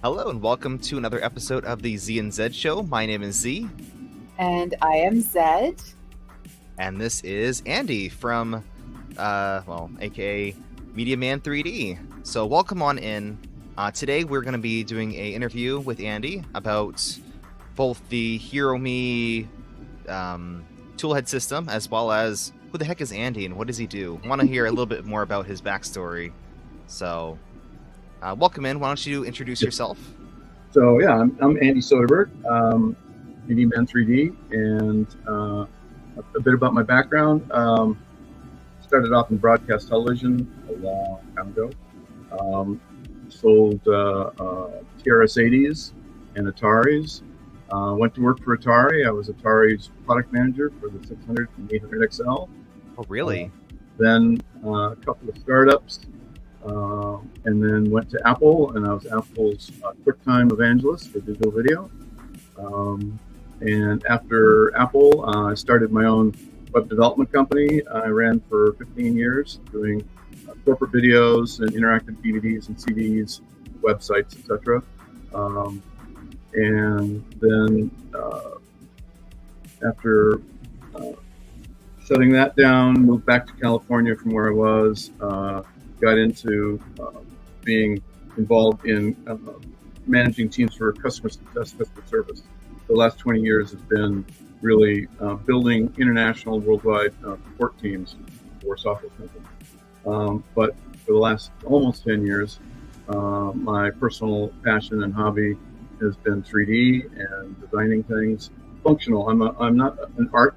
Hello and welcome to another episode of the Zee and Zed show. My name is Zee. And I am Zed. And this is Andy from, aka MediaMan3D. So welcome on in. Today we're going to be doing an interview with Andy about both the HeroMe toolhead system as well as who the heck is Andy and what does he do? I want to hear a little bit more about his backstory. So welcome in. Why don't you introduce yourself? So yeah, I'm Andy Soderberg, MediaMan3D, and a bit about my background. Started off in broadcast television a long time ago. Sold TRS-80s and Ataris. Went to work for Atari. I was Atari's product manager for the 600 and 800 XL. Oh, really? Then a couple of startups. And then went to Apple, and I was Apple's QuickTime evangelist for digital video. And after Apple, I started my own web development company. I ran for 15 years doing corporate videos and interactive DVDs and CDs, websites, etc. And then after shutting that down, moved back to California from where I was. Got into being involved in managing teams for customer success, customer service. The last 20 years has been really building international, worldwide support teams for software companies. But for the last almost 10 years, my personal passion and hobby has been 3D and designing things. Functional. I'm not an art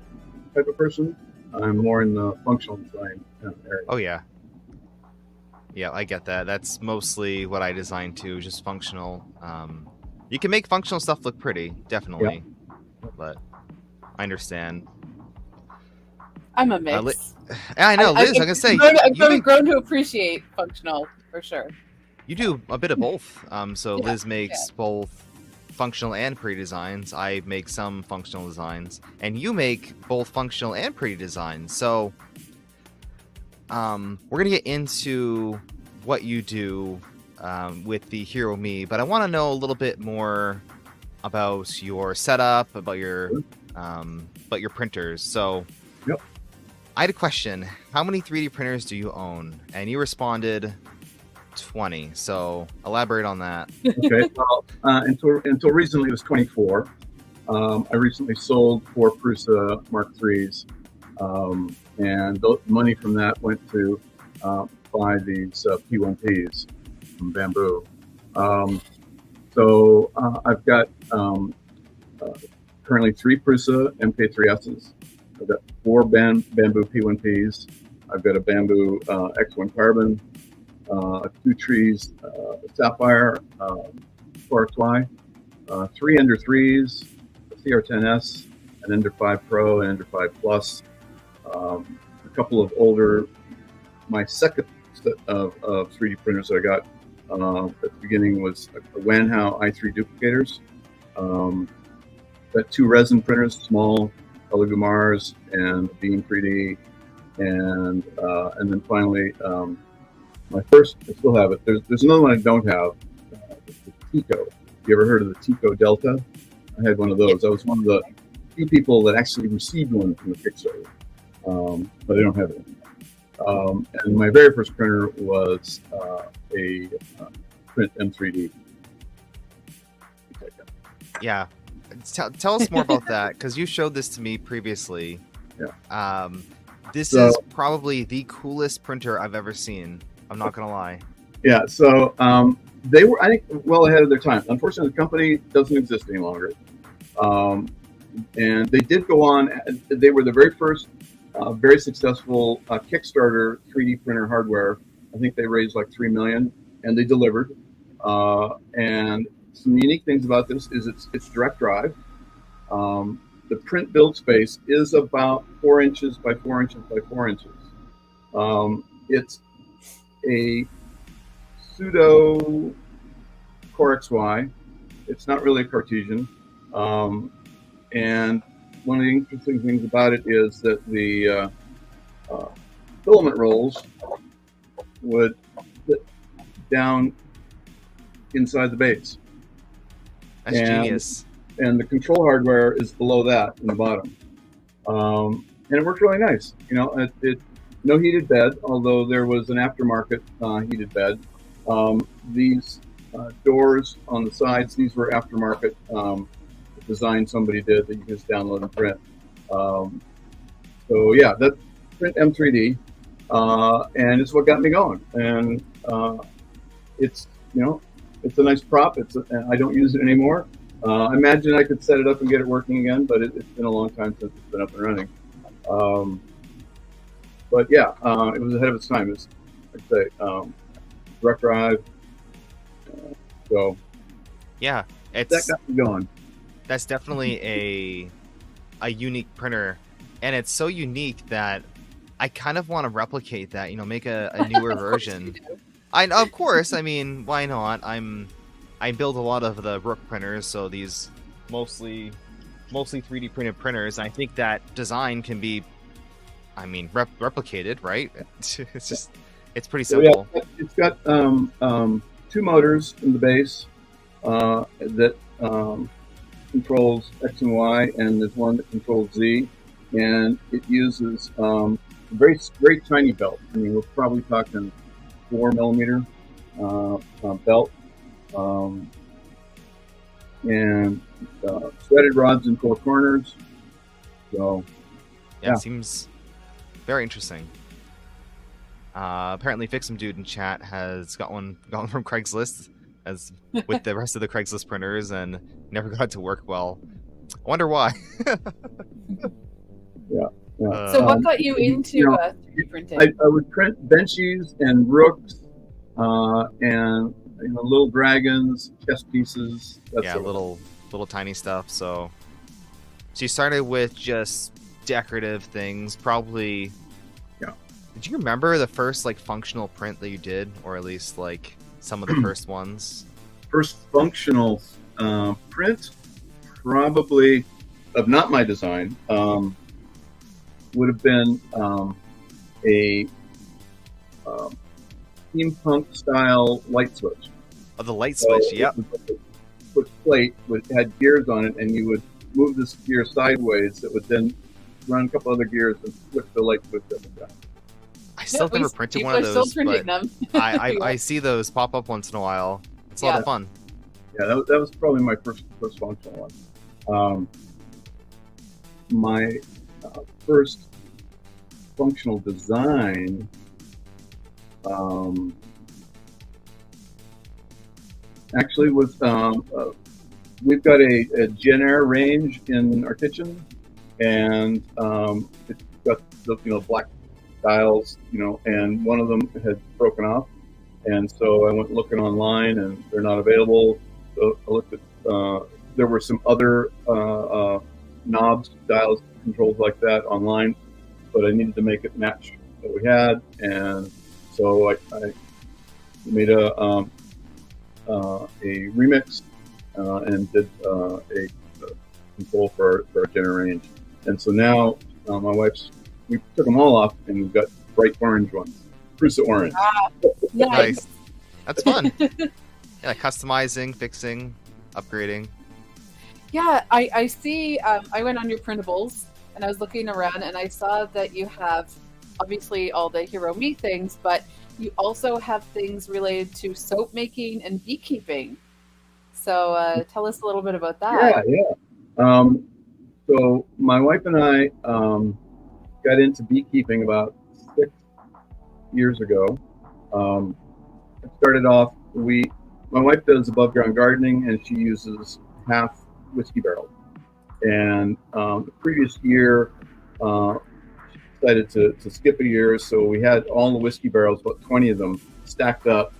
type of person. I'm more in the functional design area. Oh, yeah. Yeah, I get that. That's mostly what I design too, just functional. You can make functional stuff look pretty, definitely. Yeah. But I understand. I'm a mix. I know, Liz, I'm going to say. I've grown to appreciate functional, for sure. You do a bit of both. So yeah, Liz makes both functional and pretty designs. I make some functional designs. And you make both functional and pretty designs. So we're going to get into what you do with the HeroMe, but I want to know a little bit more about your setup, about your printers. So yep. I had a question. How many 3D printers do you own? And you responded 20. So elaborate on that. Okay. Well, until recently it was 24. I recently sold 4 Prusa Mark IIIs. And the money from that went to buy these P1Ps from Bamboo. So I've got currently 3 Prusa MK3Ss. I've got 4 Bamboo P1Ps. I've got a Bamboo X1 Carbon, 2 Trees Sapphire 4XY, 3 Ender 3s, a CR10S, an Ender 5 Pro, and Ender 5 Plus. A couple of older, my second set of 3D printers that I got at the beginning was a Wanhao i3 duplicators. Got 2 resin printers, small Elegumars and Beam 3D, and then finally my first, I still have it. There's another one I don't have. The Tico. You ever heard of the Tico Delta? I had one of those. I was one of the few people that actually received one from the Kickstarter. But I don't have it. And my very first printer was a Print M3D. Yeah. Tell us more about that, because you showed this to me previously. Yeah. This is probably the coolest printer I've ever seen. I'm not going to lie. Yeah. So they were, I think, well ahead of their time. Unfortunately, the company doesn't exist any longer. And they did go on. They were the very first very successful Kickstarter 3D printer hardware. I think they raised like $3 million, and they delivered. And some unique things about this is it's direct drive. The print build space is about 4 inches by 4 inches by 4 inches. It's a pseudo Core XY. It's not really a Cartesian. And one of the interesting things about it is that the filament rolls would fit down inside the base. That's genius. And the control hardware is below that in the bottom. And it works really nice. You know, no heated bed, although there was an aftermarket heated bed. These doors on the sides, these were aftermarket design somebody did that you can just download and print. So yeah, that's Print M3D, and it's what got me going. And it's, you know, it's a nice prop. I don't use it anymore. I imagine I could set it up and get it working again, but it's been a long time since it's been up and running. But yeah, it was ahead of its time. It's, like I say, direct drive. So yeah, that got me going. That's definitely a unique printer, and it's so unique that I kind of want to replicate that. You know, make a newer version. Of course. I mean, why not? I build a lot of the Rook printers, so these mostly 3D printed printers. And I think that design can be, I mean, replicated, right? It's pretty simple. So yeah, it's got 2 motors in the base that controls X and Y, and there's one that controls Z, and it uses a very tiny belt. I mean, we're probably talking 4mm belt, and threaded rods in 4 corners. So yeah, it seems very interesting. Apparently, Fix'em Dude in chat has got one from Craigslist, as with the rest of the Craigslist printers, and never got to work well. I wonder why. Yeah. So what got you into 3D printing? I would print Benchies and Rooks, and little dragons, chess pieces. Little tiny stuff. So you started with just decorative things, probably. Yeah. Did you remember the first functional print that you did, or at least some of the first ones? First functional print, probably of not my design, would have been a steampunk style light switch. Oh, the light switch, yep. Switch plate had gears on it, and you would move this gear sideways that would then run a couple other gears and switch the light switch up and down. I still never printed one of those, but them. I see those pop up once in a while. It's a lot of fun. Yeah, that was probably my first functional one. My first functional design actually was we've got a Gen Air range in our kitchen, and it's got the black dials, and one of them had broken off, and so I went looking online, and they're not available. So I looked at there were some other knobs, dials, controls like that online, but I needed to make it match what we had, and so I made a remix and did a control for our Gen Air range. And so now we took them all off, and we've got bright orange ones, Prusa orange. Nice. That's fun. Yeah, customizing, fixing, upgrading. Yeah, I see. I went on your printables, and I was looking around, and I saw that you have obviously all the Hero Me things, but you also have things related to soap making and beekeeping. So tell us a little bit about that. Yeah. So my wife and I got into beekeeping about 6 years ago. It started off, my wife does above ground gardening, and she uses half whiskey barrels. And the previous year, she decided to skip a year, so we had all the whiskey barrels, about 20 of them, stacked up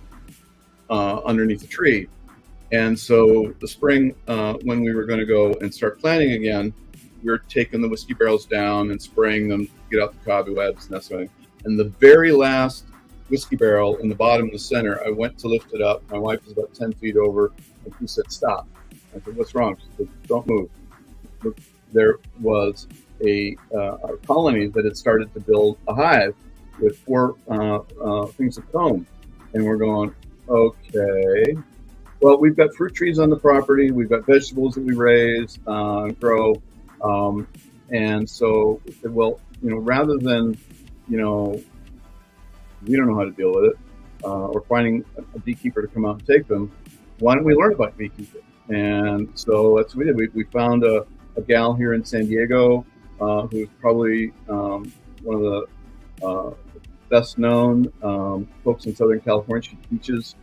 underneath a tree. And so the spring, when we were going to go and start planting again, we were taking the whiskey barrels down and spraying them to get out the cobwebs and that sort of thing. And the very last whiskey barrel in the bottom in the center, I went to lift it up. My wife was about 10 feet over, and she said, "Stop." I said, "What's wrong?" She said, "Don't move." Look, there was a colony that had started to build a hive with 4 things of comb. And we're going, okay. Well, we've got fruit trees on the property. We've got vegetables that we raise, grow, and so, well, rather than, we don't know how to deal with it, or finding a beekeeper to come out and take them, why don't we learn about beekeeping? And so that's what we did. We found a gal here in San Diego who's probably one of the best known folks in Southern California. She teaches.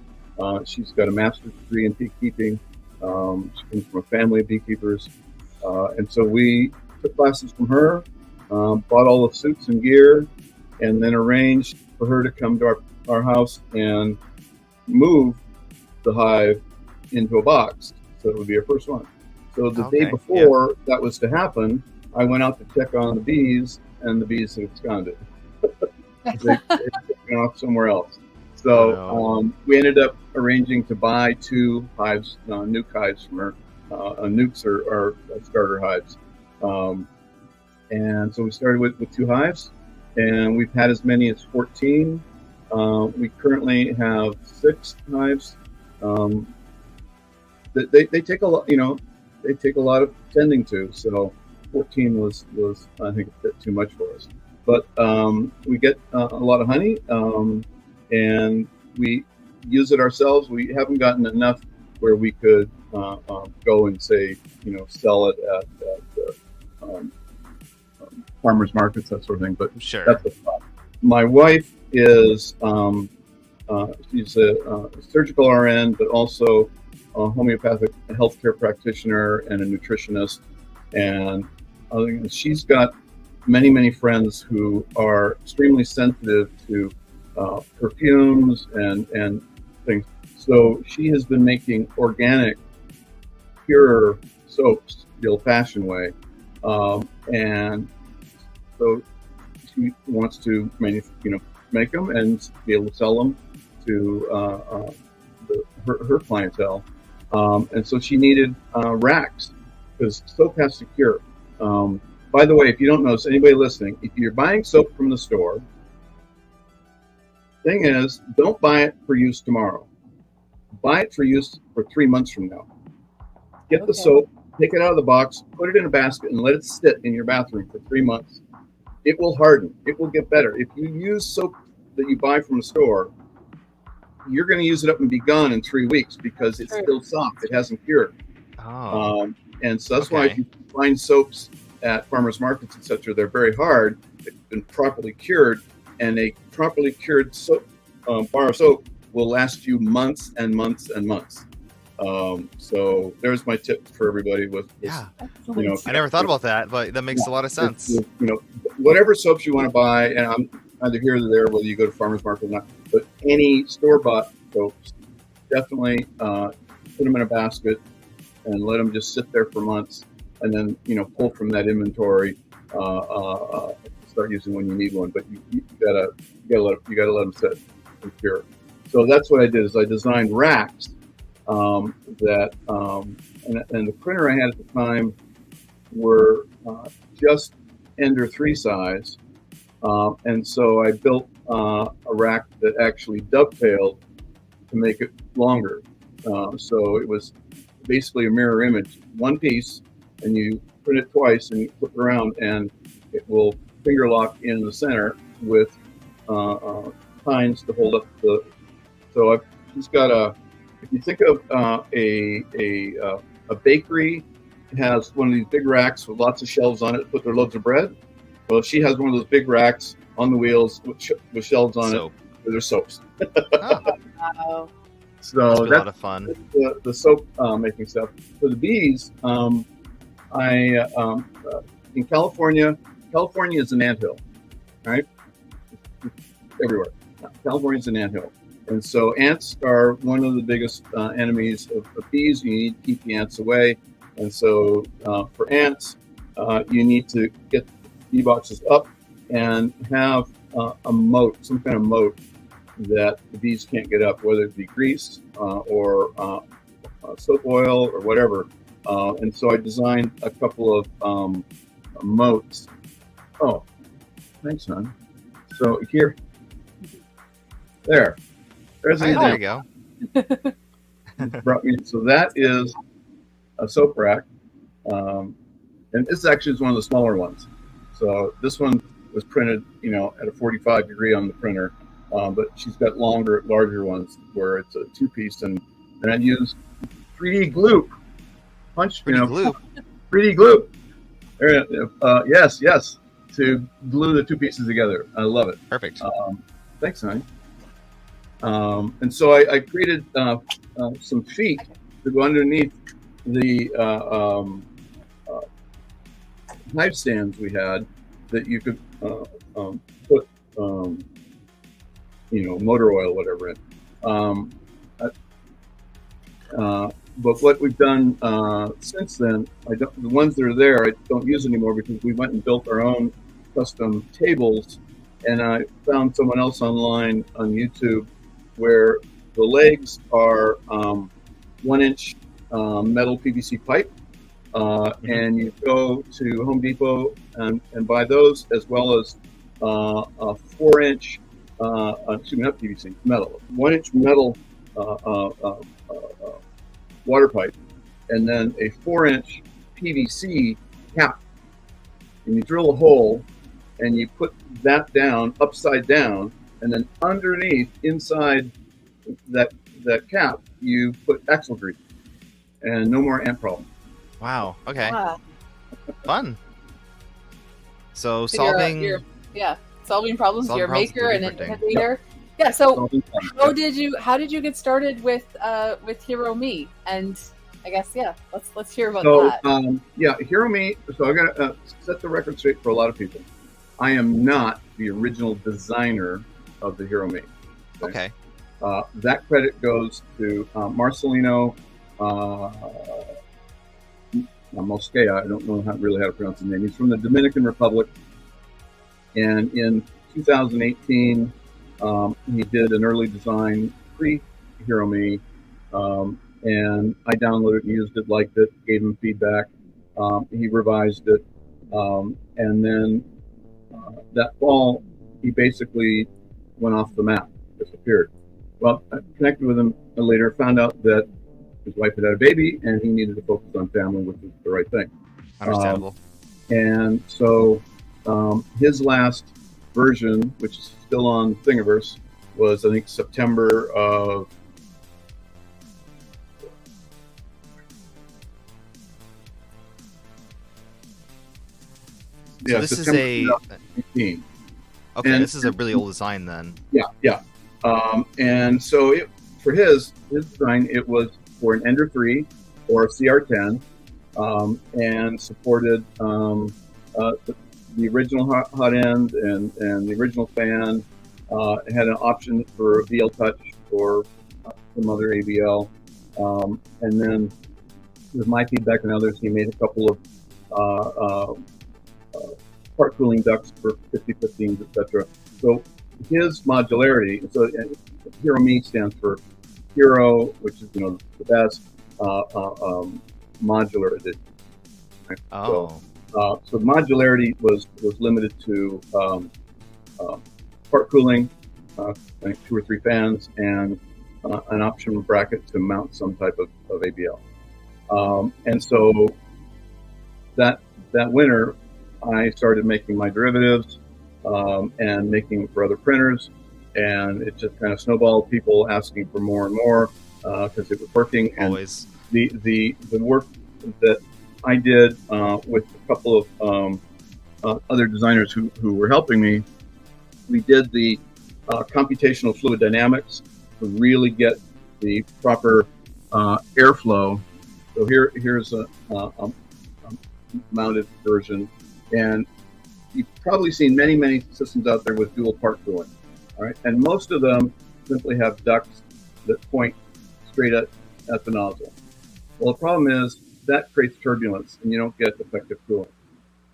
She's got a master's degree in beekeeping. She comes from a family of beekeepers. And so we took classes from her, bought all the suits and gear, and then arranged for her to come to our house and move the hive into a box. So it would be our first one. So the day before that was to happen, I went out to check on the bees, and the bees had absconded. They went off somewhere else. So we ended up arranging to buy 2 hives, nuke hives from her. Nukes are starter hives. And so we started with 2 hives, and we've had as many as 14. We currently have 6 hives. They take a lot, they take a lot of tending to. So 14 was I think a bit too much for us. But we get a lot of honey, and we use it ourselves. We haven't gotten enough where we could go and say, sell it at farmers markets, that sort of thing. But sure, that's a thought. My wife is she's a surgical RN, but also a homeopathic healthcare practitioner and a nutritionist. And she's got many friends who are extremely sensitive to perfumes and things. So she has been making organic, pure soaps the old-fashioned way, and so she wants to make them and be able to sell them to her clientele. And so she needed racks because soap has to cure. By the way, if you don't know, so anybody listening, if you're buying soap from the store, thing is, don't buy it for use tomorrow. Buy it for use for 3 months from now. Get the soap, take it out of the box, put it in a basket, and let it sit in your bathroom for 3 months. It will harden. It will get better. If you use soap that you buy from the store, you're going to use it up and be gone in 3 weeks because it's still soft. It hasn't cured. And so that's why if you find soaps at farmers markets, etc., they're very hard. They've been properly cured, and a properly cured soap, bar of soap will last you months and months and months. So there's my tip for everybody. I never thought about that, but that makes a lot of sense. Whatever soaps you want to buy, and I'm either here or there, whether you go to farmers market or not, but any store-bought soaps, definitely put them in a basket and let them just sit there for months, and then pull from that inventory. Start using when you need one, but you gotta let them sit and cure. So that's what I did. Is I designed racks that and the printer I had at the time were just Ender 3 size, and so I built a rack that actually dovetailed to make it longer. So it was basically a mirror image, one piece, and you print it twice and you flip it around, and it will finger lock in the center with tines to hold up the. So I've just got if you think of a bakery has one of these big racks with lots of shelves on it to put their loaves of bread. Well, she has one of those big racks on the wheels with shelves on it with their soaps. Wow. So that's a lot of fun. The soap making stuff. For the bees, in California is an anthill, right? Everywhere. California is an anthill. And so ants are one of the biggest enemies of bees. You need to keep the ants away. And so for ants, you need to get bee boxes up and have a moat, some kind of moat that the bees can't get up, whether it be grease or soap oil or whatever. And so I designed a couple of moats. Oh, thanks, hon. So here, there's an there you go. brought me. So that is a soap rack, and this actually is one of the smaller ones. So this one was printed, at a 45 degree on the printer, but she's got larger ones where it's a 2-piece, and I use 3D glue, 3D glue. Yes, to glue the 2 pieces together. I love it. Perfect. Thanks, honey. And so I created some feet to go underneath the hive stands we had that you could put, motor oil, whatever in. But what we've done since then, the ones that are there, I don't use anymore because we went and built our own custom tables. And I found someone else online on YouTube where the legs are 1-inch metal PVC pipe. And you go to Home Depot and buy those, as well as a 4-inch, not PVC, metal, 1-inch metal water pipe, and then a 4-inch PVC cap. And you drill a hole and you put that down upside down, and then underneath, inside that cap, you put axle grease, and no more ant problem. Wow. Okay. Wow. Fun. So solving problems. You're a maker and an innovator. Yep. Yeah. So how did you get started with Hero Me? And I guess let's hear about that. Hero Me. So I gotta set the record straight for a lot of people. I am not the original designer of the Hero Me. Okay. That credit goes to Marcelino Mosquea. I don't know really how to pronounce his name. He's from the Dominican Republic. And in 2018, he did an early design pre-Hero Me. And I downloaded it, used it, liked it, gave him feedback. He revised it. And then that fall, he basically went off the map, disappeared. Well, I connected with him later, found out that his wife had a baby and he needed to focus on family, which is the right thing. Understandable. And so his last version, which is still on Thingiverse, was I think September of So this September is 2018. Okay, and this is a really old design then. Yeah. And so for his design, it was for an Ender 3 or a CR10, and supported the original hot end and the original fan. It had an option for a VL Touch or some other ABL. And then with my feedback and others, he made a couple of part cooling ducts for 5015s, etc. So his modularity, so Hero Me stands for Hero, which is the best modular edition. Right? Oh. So modularity was limited to part cooling, I think 2 or 3 fans, and an optional bracket to mount some type of ABL. And so that winter, I started making my derivatives and making them for other printers, and it just kind of snowballed. People asking for more and more because it was working. Always. And the work that I did with a couple of other designers who were helping me, we did the computational fluid dynamics to really get the proper airflow. So here's a mounted version, and you've probably seen many systems out there with dual part cooling. All right, and most of them simply have ducts that point straight at the nozzle. Well, the problem is that creates turbulence, and you don't get effective cooling.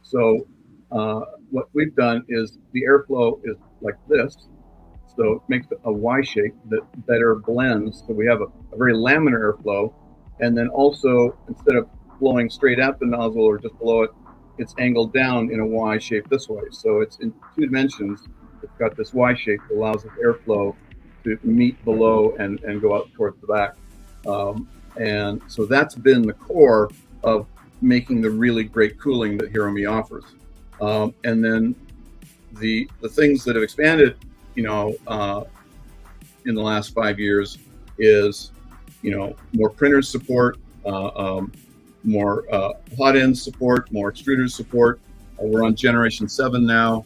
So what we've done is the airflow is like this. So it makes a Y shape that better blends. So we have a very laminar airflow, and then also instead of blowing straight at the nozzle or just below it, it's angled down in a Y shape this way. So it's in 2 dimensions. It's got this Y shape that allows the airflow to meet below and go out towards the back. And so that's been the core of making the really great cooling that HeroMe offers. And then the things that have expanded, in the last 5 years is, more printers support, more hot end support, more extruders support. We're on generation 7 now.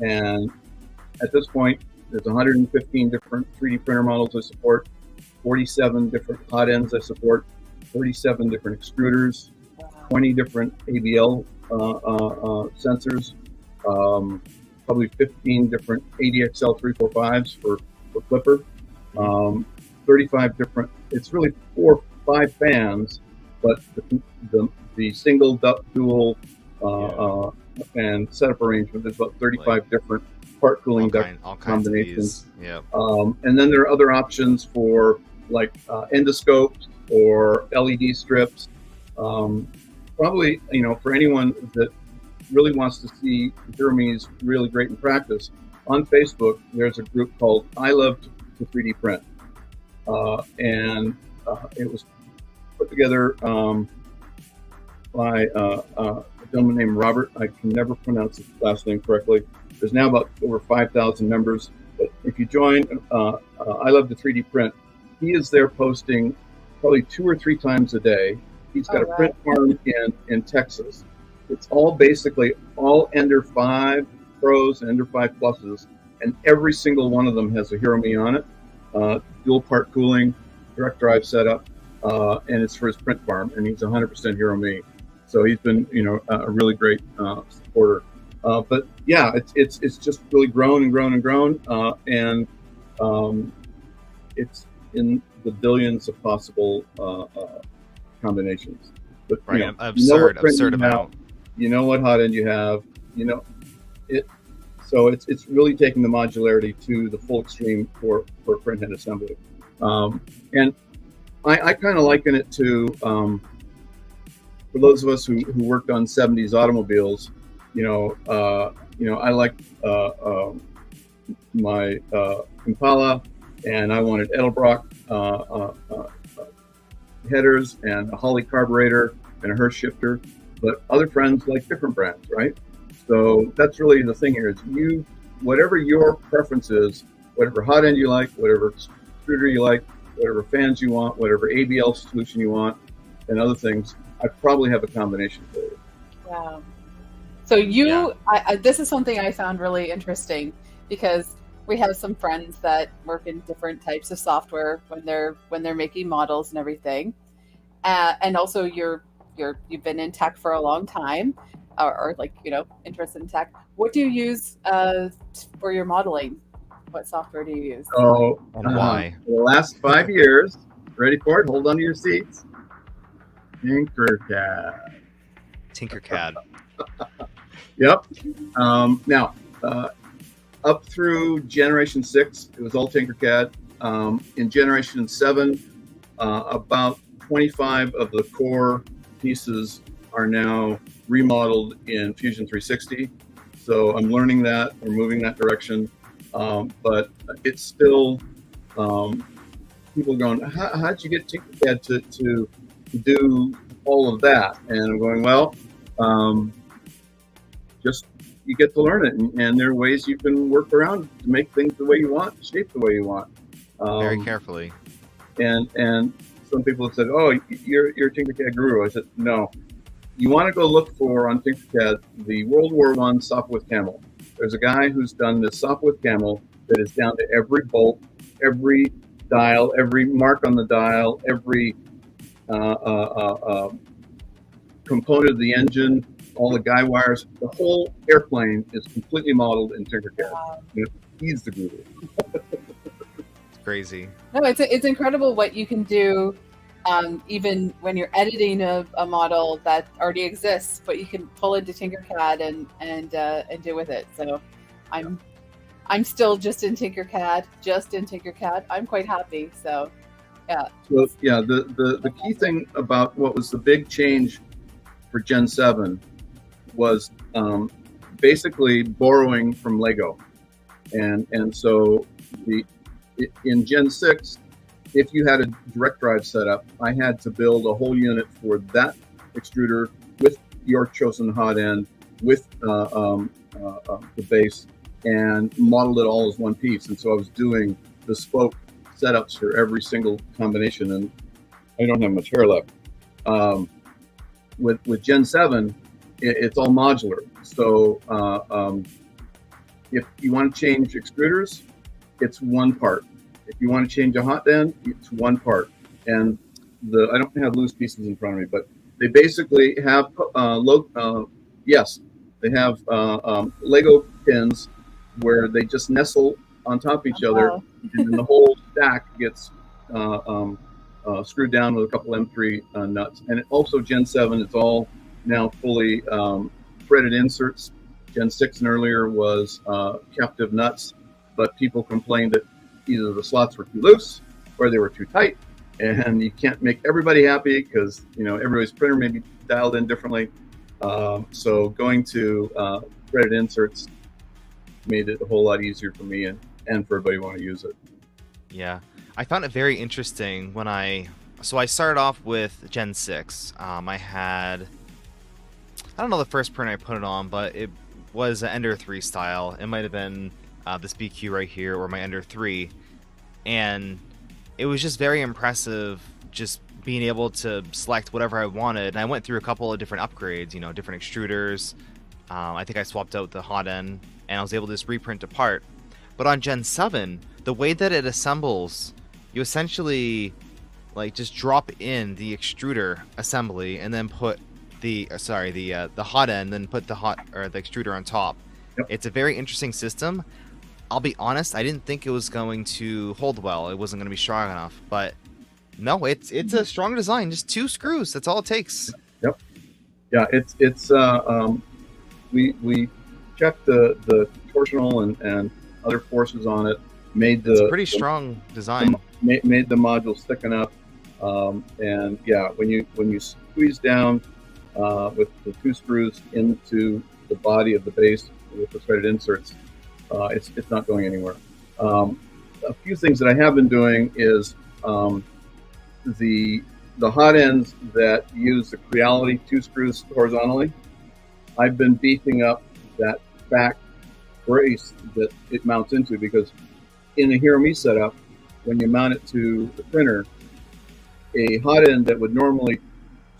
And at this point, there's 115 different 3D printer models I support, 47 different hot ends I support, 37 different extruders, 20 different ABL sensors, probably 15 different ADXL 345s for Clipper, 35 different, it's really 4 or 5 fans, but the single, dual, and setup arrangement, there's about 35 different part cooling duct combinations. Yeah. And then there are other options for like endoscopes or LED strips. Probably, for anyone that really wants to see HeroMe's really great in practice, on Facebook, there's a group called I Love to 3D Print. And it was put together by a gentleman named Robert. I can never pronounce his last name correctly. There's now about over 5,000 members. But if you join I Love to 3D Print, he is there posting probably 2 or 3 times a day. He's got a print farm in Texas. It's all basically all Ender 5 Pros and Ender 5 Pluses, and every single one of them has a HeroMe on it, dual part cooling, direct drive setup, and it's for his print farm, and he's 100% HeroMe. So he's been, a really great supporter. But yeah, it's just really grown and grown and grown, and it's in the billions of possible combinations. But absurd amount. You know what hot end you have. It. So it's really taking the modularity to the full extreme for printhead assembly. And I kind of liken it to for those of us who worked on 70s automobiles. I like my Impala, and I wanted Edelbrock headers and a Holley carburetor and a Hurst shifter, but other friends like different brands, right? So that's really the thing here is whatever your preference is, whatever hot end you like, whatever extruder you like, whatever fans you want, whatever ABL solution you want, and other things, I probably have a combination for you. Wow. So this is something I found really interesting, because we have some friends that work in different types of software when they're making models and everything, and also you've been in tech for a long time, or interested in tech. What do you use for your modeling? What software do you use? Oh, and why? For the last 5 years, ready for it? Hold on to your seats. Tinkercad. Yep. Now, up through Generation 6, it was all Tinkercad. In Generation 7, about 25 of the core pieces are now remodeled in Fusion 360. So I'm learning that. We're moving that direction. But it's still, people going, how'd you get Tinkercad to do all of that? And I'm going, well, just you get to learn it, and there are ways you can work around to make things the way you want, shape the way you want, very carefully. And some people have said, "Oh, you're a Tinkercad guru." I said, "No. You want to go look for on Tinkercad the World War I Sopwith Camel. There's a guy who's done this Sopwith Camel that is down to every bolt, every dial, every mark on the dial, every component of the engine, all the guy wires. The whole airplane is completely modeled in Tinkercad. Wow. He's the guru." It's crazy. No, it's incredible what you can do, even when you're editing a model that already exists, but you can pull into Tinkercad and do with it. So I'm still just in Tinkercad. I'm quite happy. So yeah. So yeah, the key thing about what was the big change for Gen 7 was basically borrowing from Lego, and so in Gen 6, if you had a direct drive setup, I had to build a whole unit for that extruder with your chosen hot end, with the base, and modeled it all as one piece. And so I was doing bespoke setups for every single combination, and I don't have much hair left. With Gen 7, it's all modular. So if you want to change extruders, it's one part. If you want to change a hot end, it's one part. And I don't have loose pieces in front of me, but they basically have they have Lego pins where they just nestle on top of each other, and then the whole stack gets screwed down with a couple M3 nuts. And also Gen 7, it's all now fully threaded inserts. Gen 6 and earlier was captive nuts, but people complained that either the slots were too loose or they were too tight, and you can't make everybody happy because everybody's printer may be dialed in differently. So going to threaded inserts made it a whole lot easier for me and for everybody who want to use it. Yeah, I found it very interesting when I started off with Gen 6. I don't know the first print I put it on, but it was an Ender 3 style. It might have been this BQ right here or my Ender 3, and it was just very impressive just being able to select whatever I wanted. And I went through a couple of different upgrades, different extruders. I think I swapped out the hot end, and I was able to just reprint a part. But on Gen 7, the way that it assembles, you essentially just drop in the extruder assembly and then put the hot end, then put the extruder on top. Yep. It's a very interesting system. I'll be honest, I didn't think it was going to hold well. It wasn't going to be strong enough, but no, it's a strong design. Just 2 screws. That's all it takes. Yep. Yeah, it's we checked the torsional and other forces on it. It's a pretty strong design. Made the module thick enough, and yeah, when you squeeze down with the 2 screws into the body of the base with the threaded inserts, it's not going anywhere. A few things that I have been doing is the hot ends that use the Creality 2 screws horizontally. I've been beefing up that back brace that it mounts into, because in a Hero Me setup, when you mount it to the printer, a hot end that would normally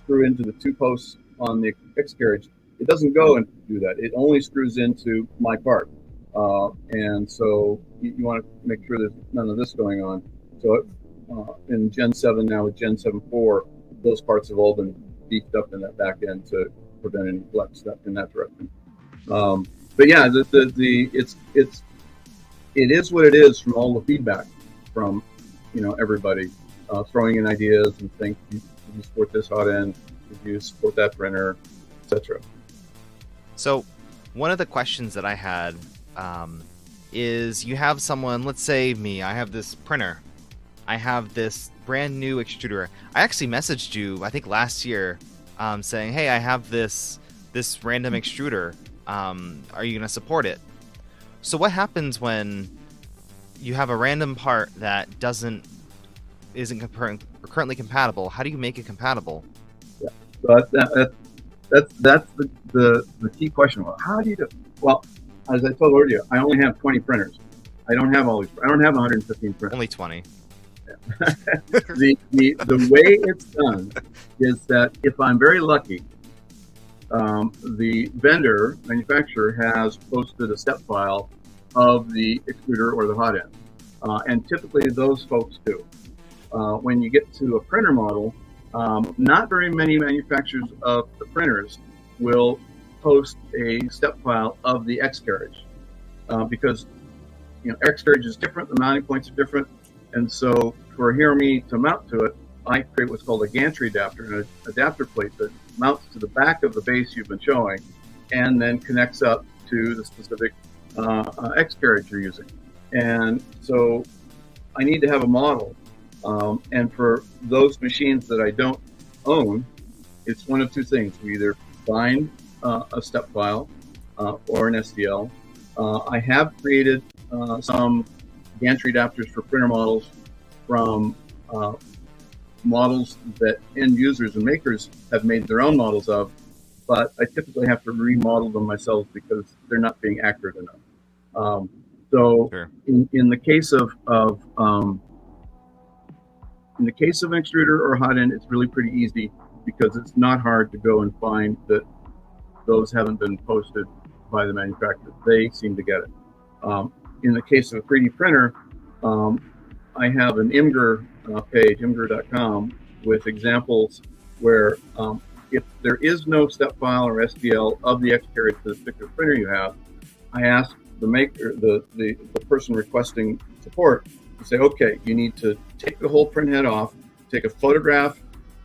screw into the 2 posts on the X carriage, it doesn't go and do that. It only screws into my part. And so you want to make sure there's none of this going on. So in Gen 7 now with Gen 7.4, those parts have all been beefed up in that back end to prevent any flex in that direction. But yeah, it is what it is from all the feedback from everybody throwing in ideas and think, you support this hot end, you support that printer, etc. So one of the questions that I had is, you have someone, let's say me, I have this printer, I have this brand new extruder. I actually messaged you, I think last year, saying, hey, I have this random extruder. Are you going to support it? So what happens when you have a random part that isn't currently compatible? How do you make it compatible? Yeah, so that's the key question. Well, how do you do it? Well, as I told earlier, I only have 20 printers. I don't have all these. I don't have 115 printers. Only 20. Yeah. the way it's done is that if I'm very lucky, the manufacturer has posted a step file of the extruder or the hot end, and typically those folks do. When you get to a printer model, not very many manufacturers of the printers will post a step file of the X carriage, because X carriage is different, the mounting points are different, and so for Hero Me to mount to it, I create what's called a gantry adapter, an adapter plate that mounts to the back of the base you've been showing, and then connects up to the specific X carriage you're using. And so I need to have a model, and for those machines that I don't own, it's one of 2 things. We either find a step file or an STL. I have created some gantry adapters for printer models from models that end users and makers have made their own models of, but I typically have to remodel them myself because they're not being accurate enough. So Sure. in the case of in the case of an extruder or hot end, it's really pretty easy because it's not hard to go and find that those haven't been posted by the manufacturer. They seem to get it. In the case of a 3D printer, I have an Imgur page, imgur.com, with examples where if there is no step file or STL of the X carriage for the particular printer you have, I ask the maker, the person requesting support, to say, okay, you need to take the whole print head off, take a photograph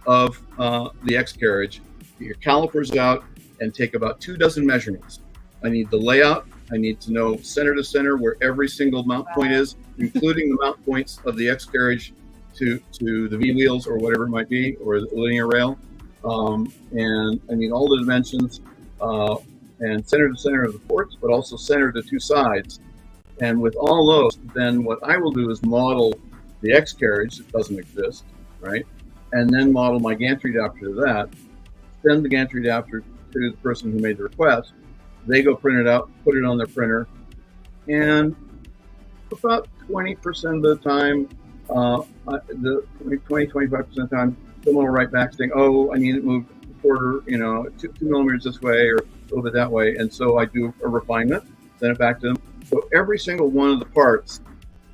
of the X carriage, get your calipers out, and take about 24 measurements. I need the layout. I need to know center to center where every single mount point is, including the mount points of the X carriage to the V wheels or whatever it might be, or the linear rail. And I need all the dimensions and center to center of the ports, but also center to two sides. And with all those, then what I will do is model the X carriage that doesn't exist, right? And then model my gantry adapter to that, send the gantry adapter to the person who made the request. They go print it out, put it on their printer, and about 20% of the time, the 25% of the time, someone will write back saying, oh, I need it moved a quarter, 2 millimeters this way or a little bit that way. And so I do a refinement, send it back to them. So every single one of the parts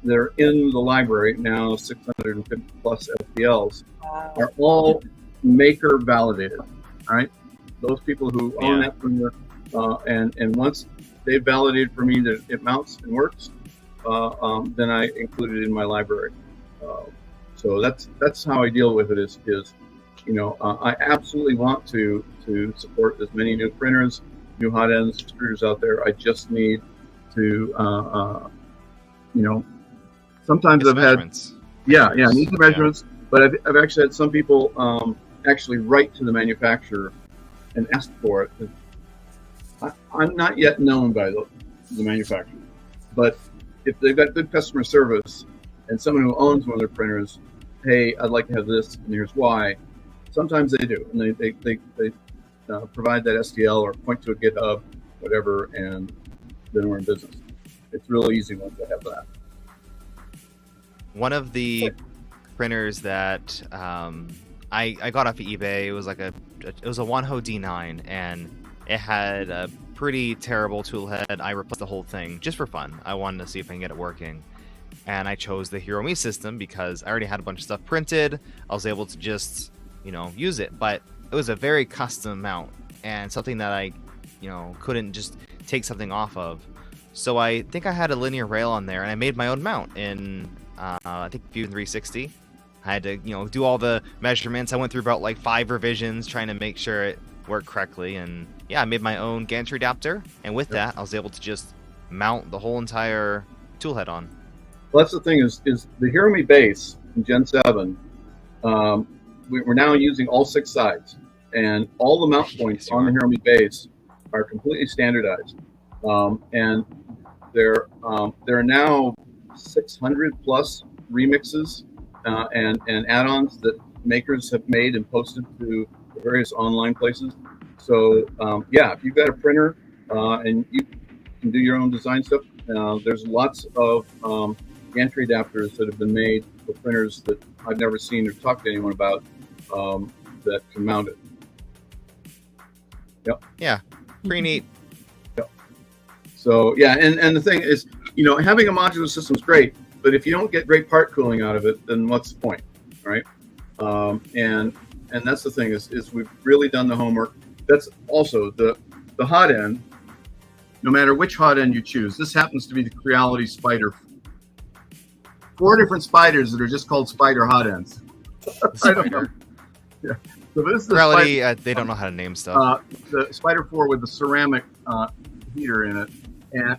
that are in the library, now 650 plus STLs, are all maker validated, all right? Those people who own that printer, and once they validated for me that it mounts and works, then I include it in my library. So that's how I deal with it. Is I absolutely want to support as many new printers, new hot ends, extruders out there. I just need to, sometimes It's I've had, I need the measurements, but I've actually had some people actually write to the manufacturer and ask for it. I'm not yet known by the manufacturer, but if they've got good customer service and someone who owns one of their printers, hey, I'd like to have this, and here's why. Sometimes they do, and they provide that STL or point to a GitHub, whatever, and then we're in business. It's really easy once they have that. One of the printers that I got off of eBay, it was a Wanho D9, and it had a pretty terrible tool head. I replaced the whole thing just for fun. I wanted to see if I can get it working. And I chose the Hero Me system because I already had a bunch of stuff printed. I was able to just, use it. But it was a very custom mount and something that I, couldn't just take something off of. So I think I had a linear rail on there, and I made my own mount in, I think, Fusion 360. I had to, do all the measurements. I went through about 5 revisions trying to make sure it worked correctly. And yeah, I made my own gantry adapter. And with that, I was able to just mount the whole entire tool head on. Well, that's the thing is the Hero Me base in Gen 7, we're now using all 6 sides, and all the mount points on the Hero Me base are completely standardized. And there are now 600 plus remixes and add-ons that makers have made and posted to various online places. So if you've got a printer and you can do your own design stuff, there's lots of gantry adapters that have been made for printers that I've never seen or talked to anyone about that can mount it. Yep. Yeah, pretty neat. Yep. So and the thing is, having a modular system is great, but if you don't get great part cooling out of it, then what's the point, right? And that's the thing is we've really done the homework. That's also the hot end. No matter which hot end you choose, this happens to be the Creality Spider. 4 different spiders that are just called spider hot ends. I don't know. Yeah. So this is the Creality, they don't know how to name stuff. The Spider 4 with the ceramic heater in it,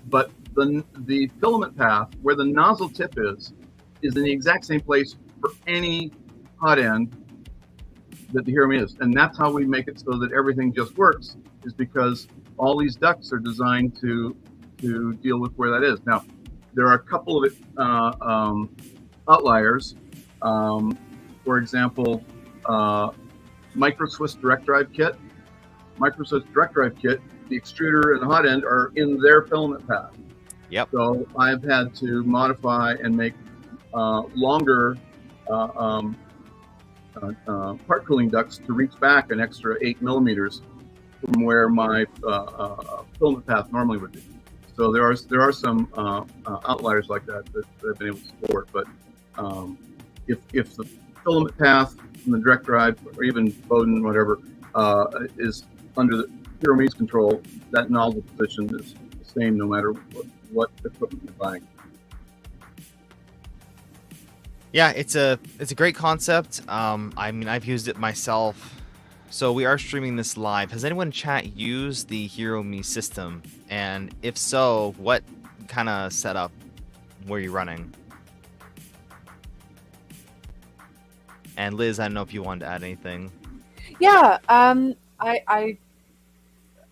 but the filament path where the nozzle tip is in the exact same place for any hot end that the Hero Me is, and that's how we make it so that everything just works. Is because all these ducts are designed to deal with where that is. Now, there are a couple of outliers. For example, Micro Swiss direct drive kit. Micro Swiss direct drive kit, the extruder and the hot end are in their filament path. Yep. So I've had to modify and make longer part cooling ducts to reach back an extra 8 millimeters from where my filament path normally would be. So there are some outliers like that I've been able to support. But if the filament path from the direct drive or even Bowden, whatever, is under the Hero Me's control, that nozzle position is the same no matter what equipment you're buying. Yeah, it's a great concept. I mean, I've used it myself. So we are streaming this live. Has anyone in chat used the Hero Me system? And if so, what kind of setup were you running? And Liz, I don't know if you wanted to add anything. Yeah,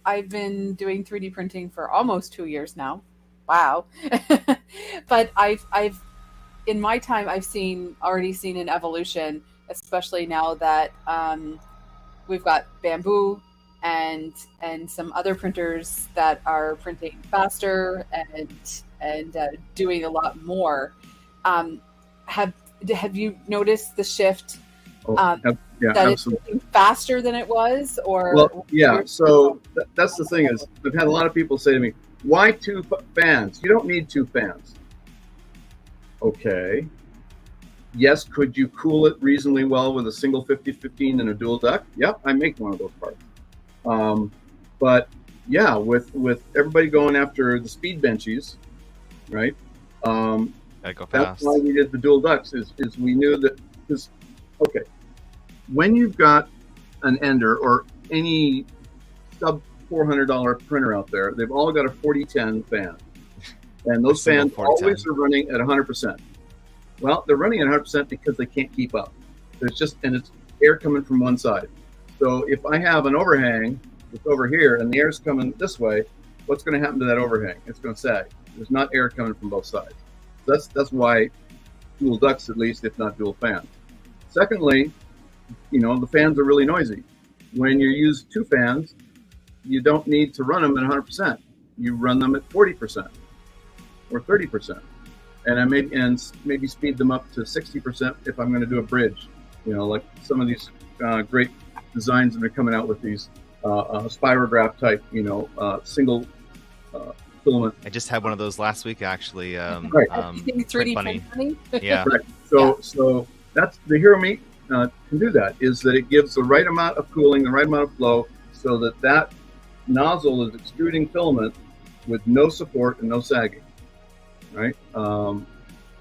I've been doing 3D printing for almost 2 years now. Wow. But I've in my time I've already seen an evolution, especially now that we've got Bamboo and some other printers that are printing faster and doing a lot more. Have you noticed the shift? Yeah, that absolutely. it's faster than it was, or well, yeah. So that's the thing is, I've had a lot of people say to me, "Why 2 fans? You don't need 2 fans." Okay. Yes, could you cool it reasonably well with a single 50-15 and a dual duct? Yep, I make one of those parts. But yeah, with everybody going after the speed benchies, right? Gotta go fast. That's why we did the dual ducts. Is we knew that okay, when you've got an Ender or any sub $400 printer out there, they've all got a 4010 fan. And those fans always are running at 100%. Well, they're running at 100% because they can't keep up. And it's air coming from one side. So if I have an overhang that's over here and the air's coming this way, what's going to happen to that overhang? It's going to sag. There's not air coming from both sides. That's why dual ducts, at least, if not dual fans. Secondly, the fans are really noisy. When you use 2 fans, you don't need to run them at 100%. You run them at 40% or 30%, and maybe speed them up to 60% if I'm going to do a bridge. Like some of these great designs that are coming out with these spirograph type, single filament. I just had one of those last week, actually. Right. 3D printing. Yeah. Right. So that's the Hero Me can do that. Is that it gives the right amount of cooling, the right amount of flow, so that nozzle is extruding filament with no support and no sagging. Right.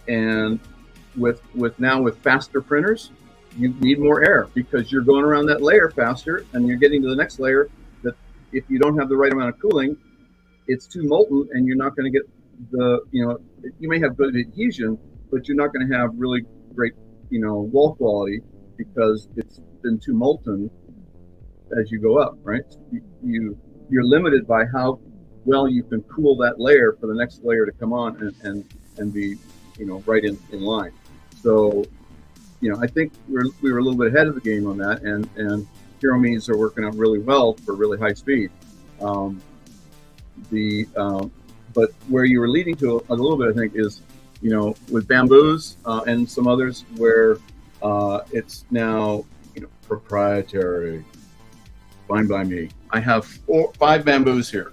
And with faster printers, you need more air because you're going around that layer faster and you're getting to the next layer that if you don't have the right amount of cooling, it's too molten and you're not going to get you may have good adhesion, but you're not going to have really great, wall quality because it's been too molten as you go up, right? You're limited by how well you can cool that layer for the next layer to come on and be, right in line. So, I think we were a little bit ahead of the game on that, and Hero Me's are working out really well for really high speed. But where you were leading to a little bit, I think, is, with Bamboos and some others where it's now, proprietary. Fine by me. I have 5 Bamboos here.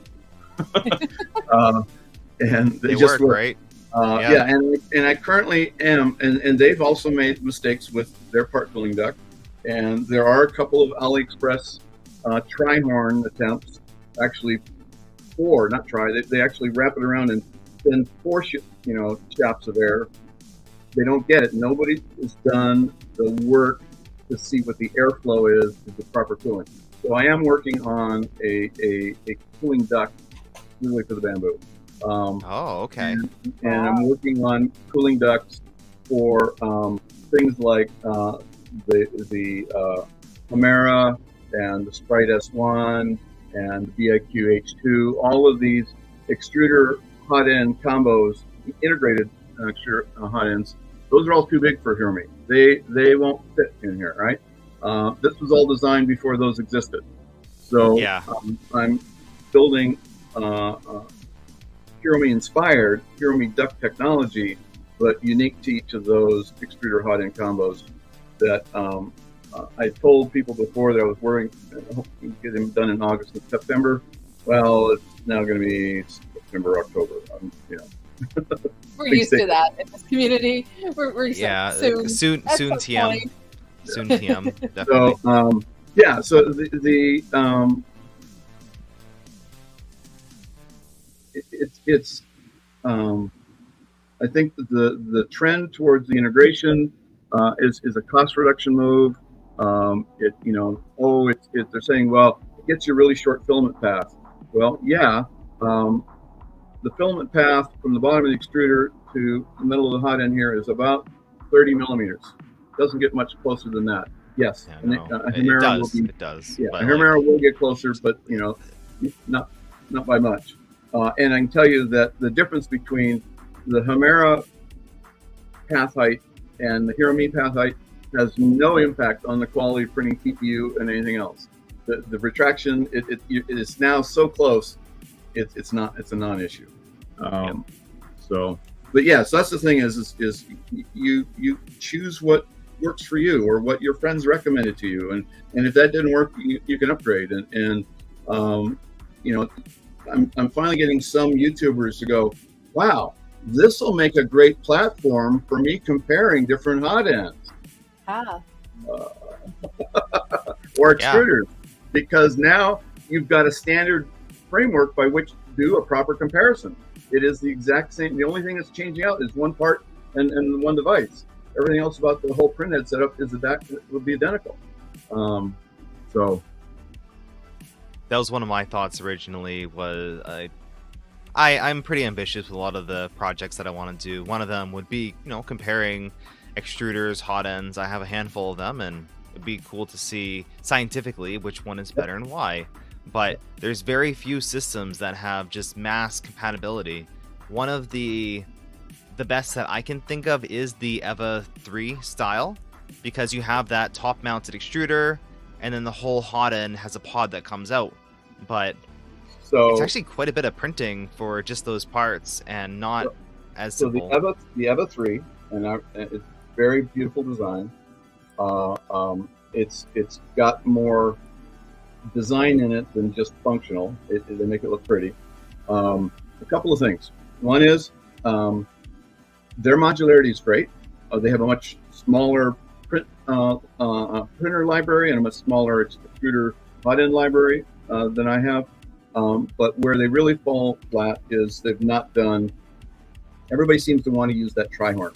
And they just work, right? Yeah, and I currently am, and they've also made mistakes with their part cooling duct, and there are a couple of AliExpress tri-horn attempts, actually 4, not try. They actually wrap it around and send 4 shafts of air. They don't get it. Nobody has done the work to see what the airflow is the proper cooling. So I am working on a cooling duct really for the Bamboo. Okay. And I'm working on cooling ducts for things like the Chimera and the Sprite S1 and the BIQ H2. All of these extruder hot end combos, integrated hot ends. Those are all too big for Hero Me. They won't fit in here, right? This was all designed before those existed. So I'm building Hirome-inspired, Hirome duct technology, but unique to each of those extruder hot end combos that I told people before that I was worrying, I hope we can get them done in August and September. Well, it's now going to be September, October. We're used to that in this community. We're soon TM. Point. Soon TM, definitely. So it's I think that the trend towards the integration is a cost reduction move. They're saying, well, it gets you a really short filament path. Well, yeah, the filament path from the bottom of the extruder to the middle of the hot end here is about 30 millimeters. Doesn't get much closer than that. Yes, it does. Yeah, Himera will get closer, but not by much. And I can tell you that the difference between the Himera path height and the Hirome path height has no impact on the quality of printing TPU and anything else. The retraction it is now so close, it's a non-issue. So that's the thing is you choose what works for you or what your friends recommended to you, and if that didn't work, you can upgrade. And I'm finally getting some YouTubers to go, wow, this will make a great platform for me comparing different hot ends. Or extruders, because now you've got a standard framework by which to do a proper comparison. It is the exact same. The only thing that's changing out is one part and one device. Everything else about the whole printhead setup would be identical. So that was one of my thoughts originally. I'm pretty ambitious with a lot of the projects that I want to do. One of them would be comparing extruders, hot ends. I have a handful of them, and it'd be cool to see scientifically which one is better and why. But there's very few systems that have just mass compatibility. One of the best that I can think of is the EVA 3 style, because you have that top-mounted extruder, and then the whole hot end has a pod that comes out. But it's actually quite a bit of printing for just those parts, and not as simple. So the EVA 3, and it's very beautiful design. It's got more design in it than just functional. They make it look pretty. A couple of things. One is their modularity is great. They have a much smaller printer library and a much smaller extruder hot end library than I have. But where they really fall flat is they've not done. Everybody seems to want to use that tri-horn,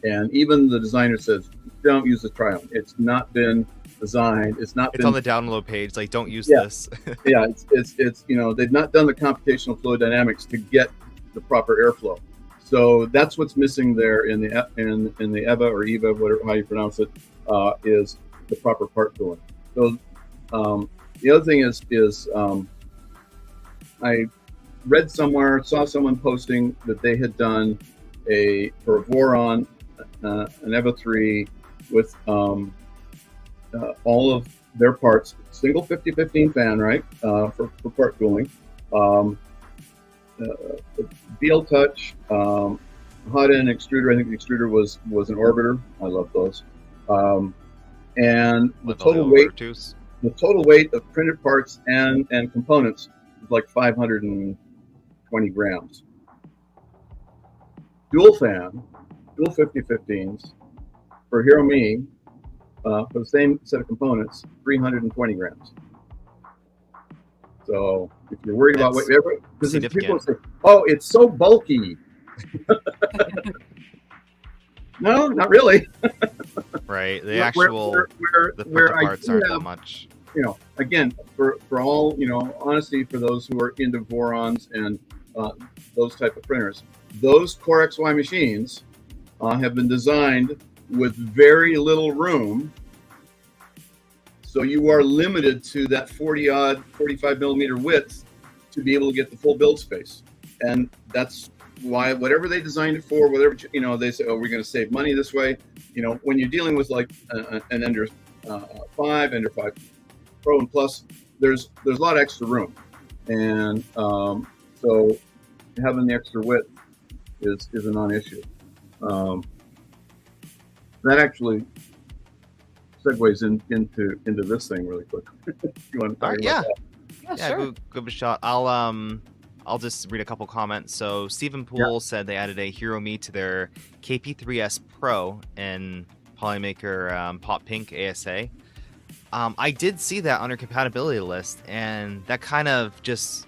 and even the designer says don't use the tri-horn. It's not been designed. It's on the download page. Like, don't use this. Yeah, it's they've not done the computational fluid dynamics to get the proper airflow. So that's what's missing there in the EVA or EVA, whatever how you pronounce it, is the proper part cooling. So the other thing is I read somewhere, saw someone posting that they had done for a Voron, an EVA 3 with all of their parts, single 50-15 fan, right, for part cooling. BL Touch, hot end extruder. I think the extruder was an orbiter. I love those. And the total weight of printed parts and components is like 520 grams. Dual fan, dual 50-15s for Hirome, for the same set of components, 320 grams. So if you're worried about weight, because people say, "Oh, it's so bulky." No, not really. Right. The actual the parts aren't that much. Again, for all honesty, for those who are into Vorons and those type of printers, those Core XY machines have been designed with very little room. So you are limited to that 45 millimeter width to be able to get the full build space. And that's why, whatever they designed it for, whatever, they say, oh, we're going to save money this way. When you're dealing with like an Ender 5, Ender 5 Pro and Plus, there's a lot of extra room. And so having the extra width is a non-issue. That actually segues into this thing really quick. You want to talk about that? Yeah, sure. Good shot. I'll just read a couple comments. So Stephen Poole said they added a Hero Me to their KP3S Pro in Polymaker Pop Pink ASA. I did see that on their compatibility list, and that kind of just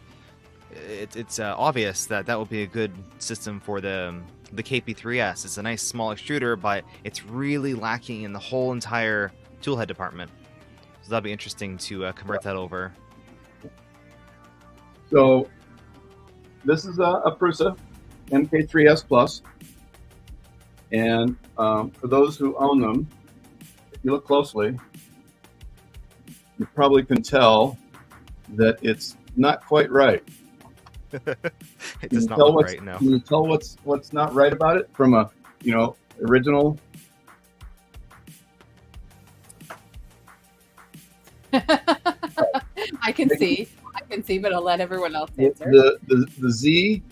it's obvious that would be a good system for the KP3S. It's a nice small extruder, but it's really lacking in the whole entire toolhead department. So that'll be interesting to convert that over. So this is a Prusa MK3S Plus, and for those who own them, if you look closely, you probably can tell that it's not quite right. It does not look right, no. Can you tell what's not right about it from a original? I can see, but I'll let everyone else answer. The Zee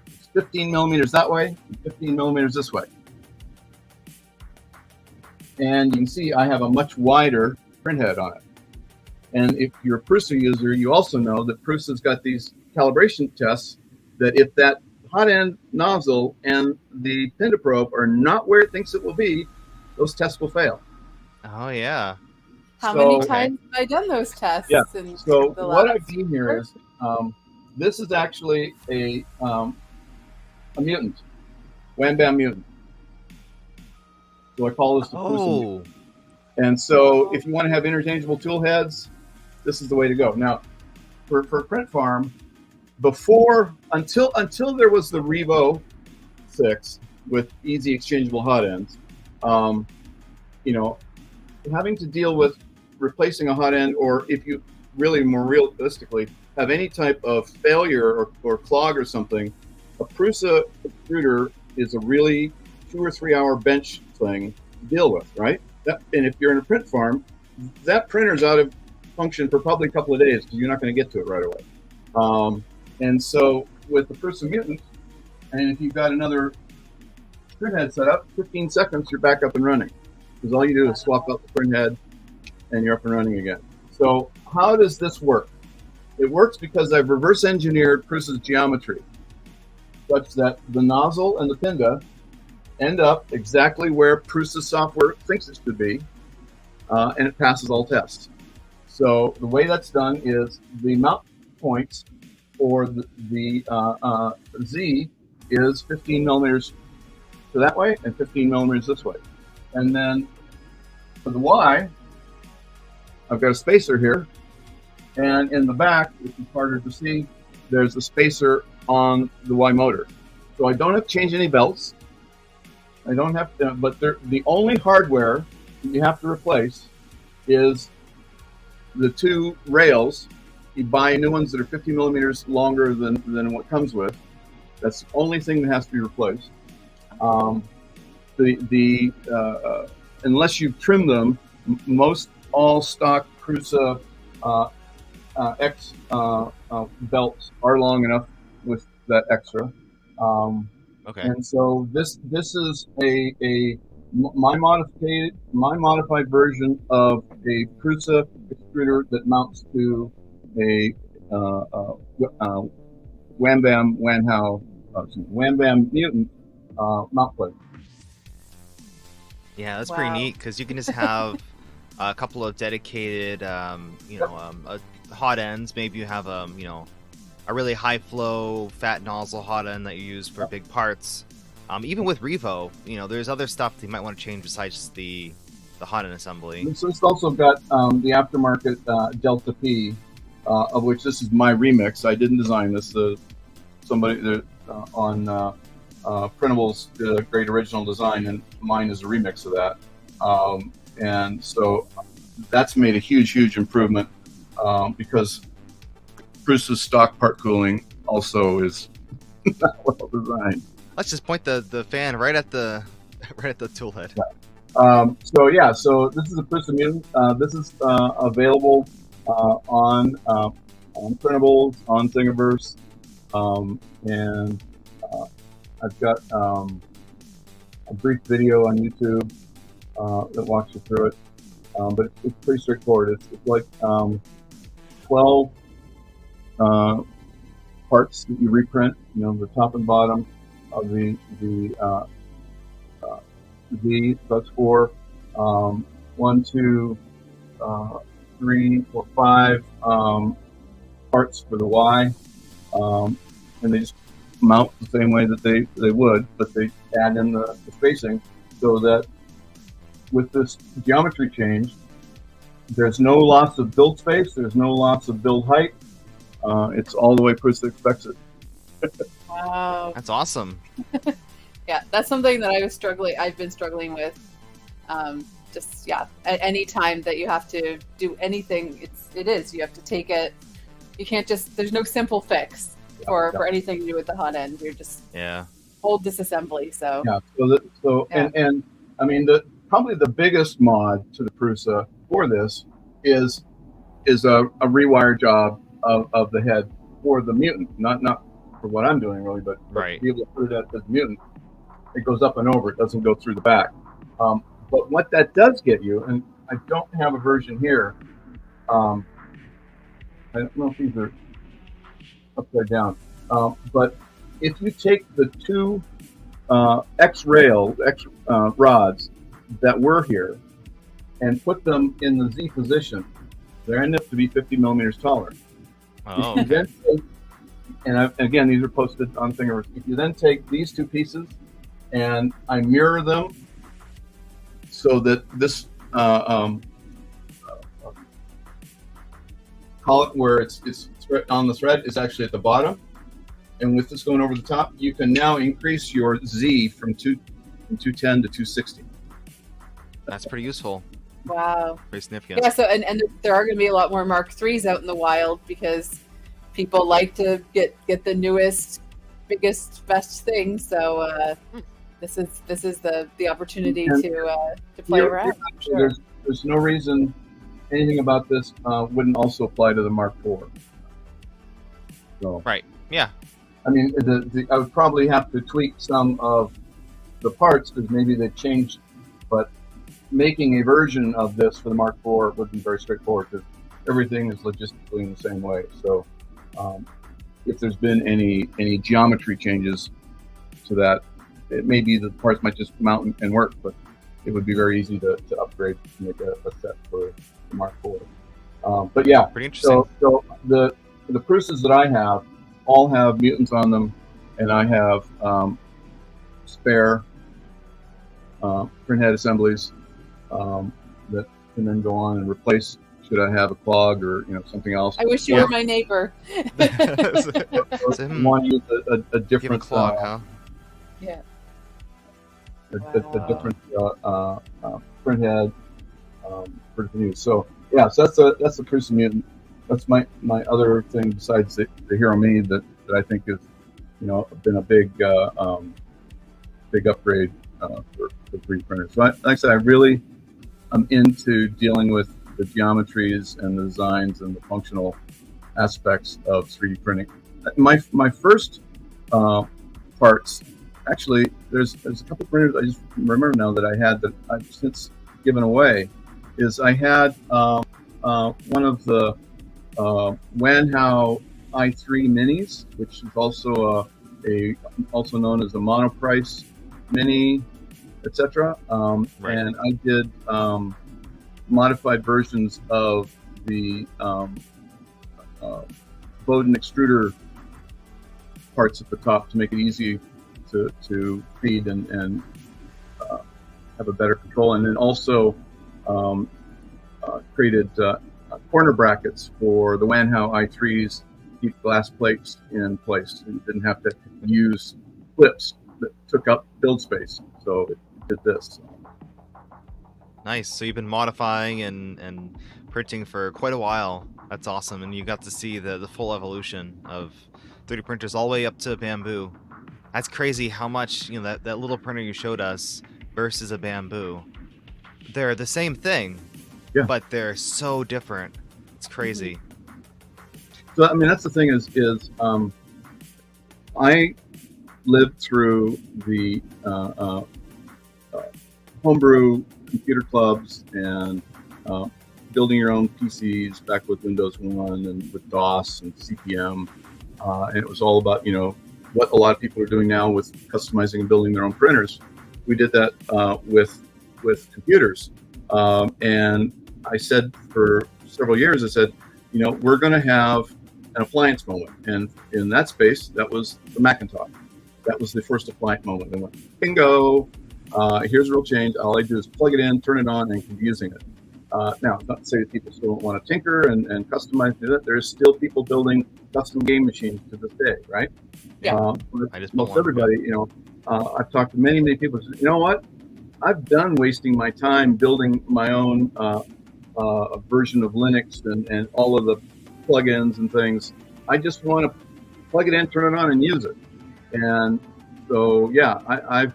is 15 millimeters that way, and 15 millimeters this way. And you can see I have a much wider printhead on it. And if you're a Prusa user, you also know that Prusa's got these calibration tests that if that hot end nozzle and the Pinda probe are not where it thinks it will be, those tests will fail. Oh, yeah. How many times have I done those tests? Yeah. So what I've done here is, this is actually a mutant, Wham Bam mutant. So I call this the Prusa mutant. And so if you want to have interchangeable tool heads, this is the way to go. Now, for Print Farm, until there was the Revo 6 with easy exchangeable hot ends, having to deal with replacing a hot end, or if you really more realistically have any type of failure or clog or something, a Prusa extruder is a really 2 or 3 hour bench thing to deal with, right? And if you're in a Print Farm, that printer's out of function for probably a couple of days because you're not going to get to it right away. And so with the Prusa Mutant, and if you've got another printhead set up, 15 seconds, you're back up and running. Because all you do is swap out the printhead and you're up and running again. So how does this work? It works because I've reverse engineered Prusa's geometry such that the nozzle and the Pinda end up exactly where Prusa software thinks it should be, and it passes all tests. So the way that's done is the mount points for the Z is 15 millimeters to that way and 15 millimeters this way. And then for the Y, I've got a spacer here, and in the back, which is harder to see, there's a spacer on the Y motor. So I don't have to change any belts. I don't have to, but the only hardware that you have to replace is the 2 rails. You buy new ones that are 50 millimeters longer than what comes with. That's the only thing that has to be replaced. Unless you trim them, most all stock Prusa X belts are long enough with that extra. Okay. And so this is my modified version of a Prusa extruder that mounts to a Wham Bam Mutant mount plate. Yeah, that's pretty neat because you can just have a couple of dedicated, hot ends. Maybe you have a really high flow fat nozzle hot end that you use for big parts. Even with Revo, there's other stuff that you might want to change besides the hot end assembly. So it's also got the aftermarket Delta P, of which this is my remix. I didn't design this. Somebody on Printables did a great original design, and mine is a remix of that. And so that's made a huge improvement because Prusa's stock part cooling also is not well designed. Let's just point the fan right at the right at the tool head. So this is a Prusa Mutant. This is available on printables, on Thingiverse, and I've got a brief video on YouTube that walks you through it. But it's pretty straightforward. It's like 12 parts that you reprint. The top and bottom of the Z. So that's 4, 1, 2, 3, 4, 5 parts for the Y, and they just mount the same way that they would, but they add in the spacing so that with this geometry change, there's no loss of build space, there's no loss of build height. It's all the way Prusa expects it. Wow. That's awesome. Yeah, that's something that I've been struggling with. Any time that you have to do anything, you have to take it. You can't there's no simple fix for anything to do with the hot end. You're just whole disassembly. So and I mean probably the biggest mod to the Prusa for this is a rewire job of the head for the Mutant, not for what I'm doing really, but to be able to put it as Mutant. It goes up and over. It doesn't go through the back. But what that does get you, and I don't have a version here. I don't know if these are upside down. But if you take the two X rods that were here and put them in the Z position, they end up to be 50 millimeters taller. Oh. Again, these are posted on Thingiverse. If you then take these two pieces and I mirror them so that this collet where it's on the thread is actually at the bottom, and with this going over the top, you can now increase your Z from 210 to 260. That's pretty useful. Wow. Pretty significant. Yeah. So and there are going to be a lot more Mark IIIs out in the wild because people like to get the newest, biggest, best thing. So this is the opportunity to play around. Sure. There's no reason anything about this wouldn't also apply to the Mark IV. So, right. Yeah. I mean, I would probably have to tweak some of the parts because maybe they've changed, but making a version of this for the Mark IV would be very straightforward because everything is logistically in the same way. So if there's been any geometry changes to that, it may be the parts might just mount and work, but it would be very easy to upgrade to make a set for the Mark IV. But yeah, pretty interesting. So the Prusas that I have all have mutants on them, and I have spare printhead assemblies that can then go on and replace should I have a clog or something else. I wish you were my neighbor. Want to use a different clog, huh? Yeah. A different printhead for use. So yeah, so that's the Prusa Mutant. That's my other thing besides the Hero Mini that I think is been a big upgrade for 3D printers. So like I said, I really am into dealing with the geometries and the designs and the functional aspects of 3D printing. My first parts, actually, there's a couple printers I just remember now that I had that I've since given away. Is I had one of the Wanhao i3 minis, which is also also known as a monoprice mini, etc. Right. And I did modified versions of the Bowden extruder parts at the top to make it easy to feed and have a better control, and then also created corner brackets for the Wanhao i3s to keep glass plates in place. So you didn't have to use clips that took up build space. So it did this. Nice. So you've been modifying and printing for quite a while. That's awesome, and you got to see the full evolution of 3D printers all the way up to bamboo. That's crazy how much, that little printer you showed us versus a bamboo. They're the same thing, but they're so different. It's crazy. So, I mean, that's the thing is I lived through the homebrew computer clubs and building your own PCs back with Windows 1 and with DOS and CP/M. And it was all about, what a lot of people are doing now with customizing and building their own printers. We did that with computers. And I said for several years, we're going to have an appliance moment. And in that space, that was the Macintosh. That was the first appliance moment. And went, bingo, here's a real change. All I do is plug it in, turn it on, and keep using it. Now, not to say that people still don't want to tinker and customize, do that. There's still people building custom game machines to this day, right? Yeah. Most everybody, I've talked to many, many people who say, you know what? I've done wasting my time building my own version of Linux and all of the plugins and things. I just want to plug it in, turn it on, and use it. And so, yeah, I've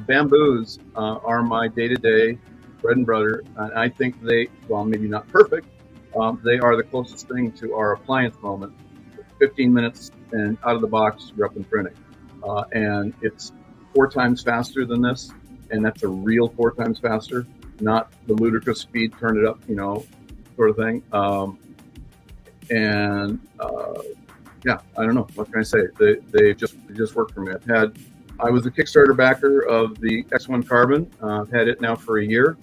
bamboos are my day-to-day bread and butter. And I think they, well, maybe not perfect, they are the closest thing to our appliance moment. 15 minutes and out of the box, you're up and printing. And it's 4 times faster than this. And that's a real 4 times faster, not the ludicrous speed, turn it up, sort of thing. Yeah, I don't know. What can I say? They just work for me. I was a Kickstarter backer of the X1 Carbon. I've had it now for a year.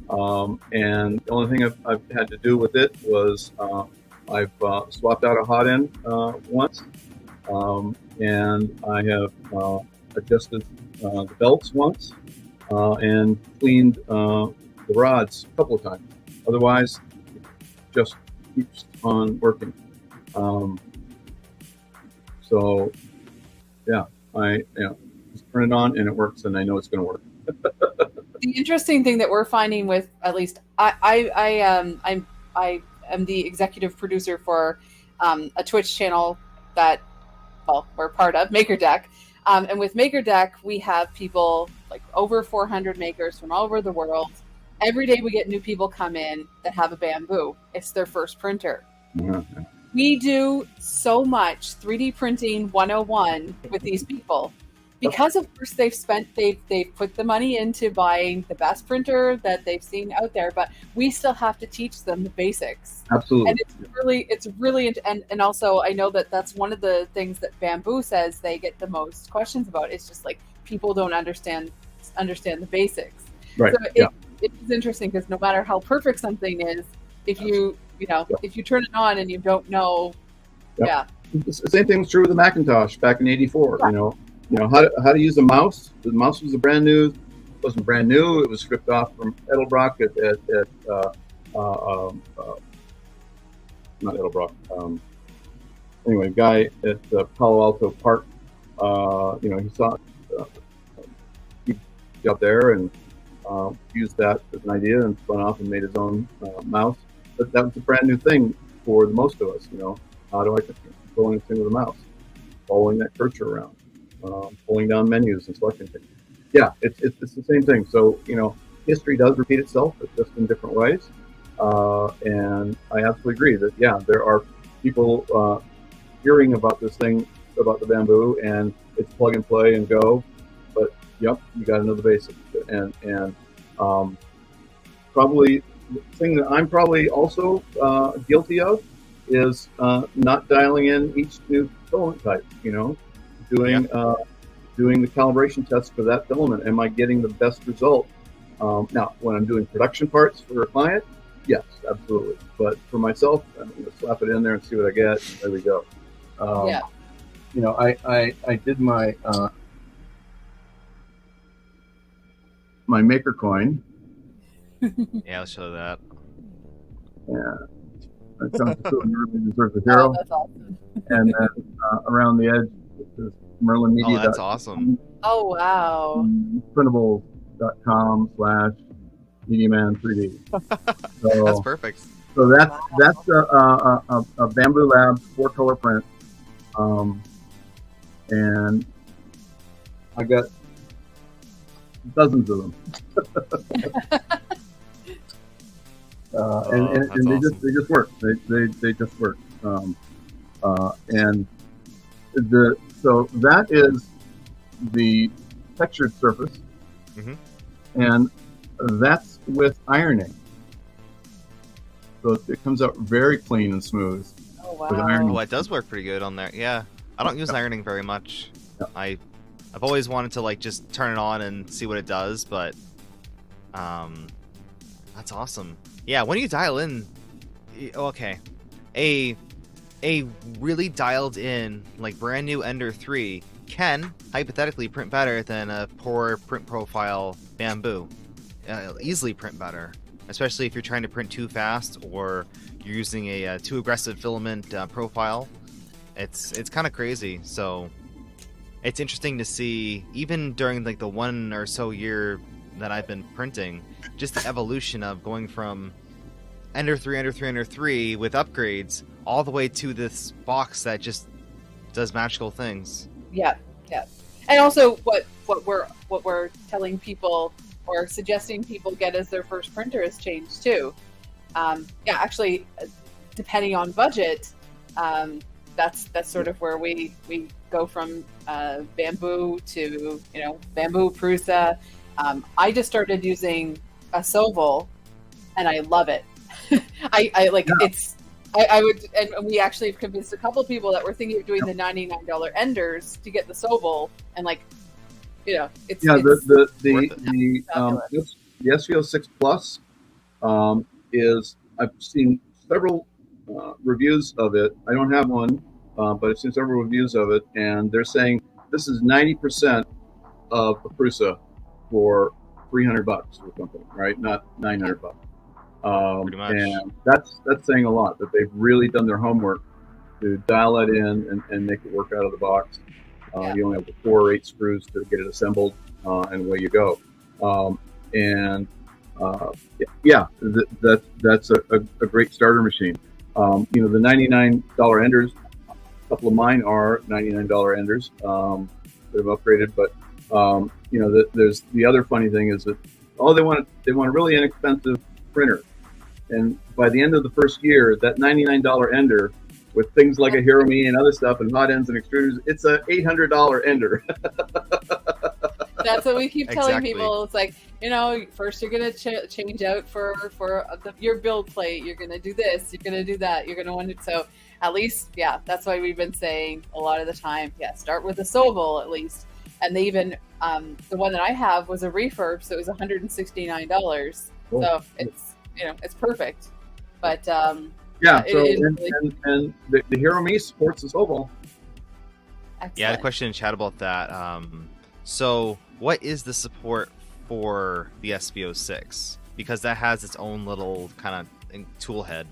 And the only thing I've had to do with it was I've swapped out a hot end once. And I have adjusted the belts once and cleaned the rods a couple of times. Otherwise, it just keeps on working. So, yeah, I just turn it on and it works, and I know it's going to work. The interesting thing that we're finding with, at least I am the executive producer for a Twitch channel that, well, we're part of, MakerDeck. And with MakerDeck, we have people, like over 400 makers from all over the world. Every day we get new people come in that have a bamboo. It's their first printer. Mm-hmm. We do so much 3D printing 101 with these people. Because of course they've put the money into buying the best printer that they've seen out there, but we still have to teach them the basics. Absolutely. And it's really and also I know that's one of the things that Bamboo says they get the most questions about. It's just like people don't understand the basics. Right. So it is interesting because no matter how perfect something is, if you if you turn it on and you don't know, The same thing was true with the Macintosh back in '84. How to use a mouse. The mouse was wasn't brand new. It was stripped off from Edelbrock not Edelbrock. Anyway, guy at Palo Alto Park. He saw he got there and used that as an idea and spun off and made his own mouse. But that was a brand new thing for the most of us. How do I control anything with a mouse? Following that cursor around. Pulling down menus and selecting things. Yeah, it's the same thing. So, history does repeat itself, but just in different ways. And I absolutely agree that, there are people hearing about this thing, about the bamboo, and it's plug and play and go. But, you got to know the basics. And probably the thing that I'm probably also guilty of is not dialing in each new filament type, doing the calibration test for that filament. Am I getting the best result? Now, when I'm doing production parts for a client, yes, absolutely. But for myself, I'm going to slap it in there and see what I get. And there we go. I did my my maker coin. Yeah, I'll show that. Yeah, that sounds cool. Merlin deserves a hero. Oh, that's awesome. And then around the edge, is Merlin Media. Oh, that's awesome. Oh, wow. Printables.com/MediaMan3D. So, That's perfect. So that's a Bamboo Labs 4-color print. and I got dozens of them. And they awesome. just work. They just work. And so that is the textured surface, and that's with ironing. So it comes out very clean and smooth. Oh wow! With ironing. Oh, it does work pretty good on there. Yeah, I don't use ironing very much. Yeah. I've always wanted to like just turn it on and see what it does, but that's awesome. Yeah, when you dial in, okay, a really dialed in like brand new Ender 3 can hypothetically print better than a poor print profile Bamboo. Easily print better, especially if you're trying to print too fast or you're using a too aggressive filament profile. It's kind of crazy. So it's interesting to see, even during like the 1 or so year that I've been printing, just the evolution of going from Ender 3, Ender 3, Ender 3 with upgrades all the way to this box that just does magical things. Yeah, yeah. And also what we're telling people or suggesting people get as their first printer has changed too. Yeah, actually, depending on budget, that's sort of where we go from Bamboo to Bamboo, Prusa. I just started using a Sovel, and I love it. I like it's. I would, and we actually have convinced a couple people that were thinking of doing the $99 Enders to get the Sovel, and it's the SVO6 Plus is, I've seen several reviews of it. I don't have one, but I've seen several reviews of it, and they're saying this is 90% of a Prusa for $300 or something, right? Not $900. Pretty much. And that's saying a lot, that they've really done their homework to dial that in and make it work out of the box. You only have the 4 or 8 screws to get it assembled, and away you go. That's a great starter machine. The $99 Enders, a couple of mine are $99 Enders that have upgraded, but there's the other funny thing is that they want a really inexpensive printer, and by the end of the first year, that $99 Ender with things like a Hiromi and other stuff and hot ends and extruders, it's a $800 Ender. That's what we keep telling Exactly. people. It's like, first you're going to change out for your build plate. You're going to do this. You're going to do that. You're going to want it. So at least, that's why we've been saying a lot of the time, start with a Sovel at least. And they even, the one that I have was a refurb, so it was $169. Cool. So it's perfect. But and the Hiromi supports the Sovel. excellent. Yeah, I had a question in chat about that. So what is the support for the SVO6? Because that has its own little kind of tool head.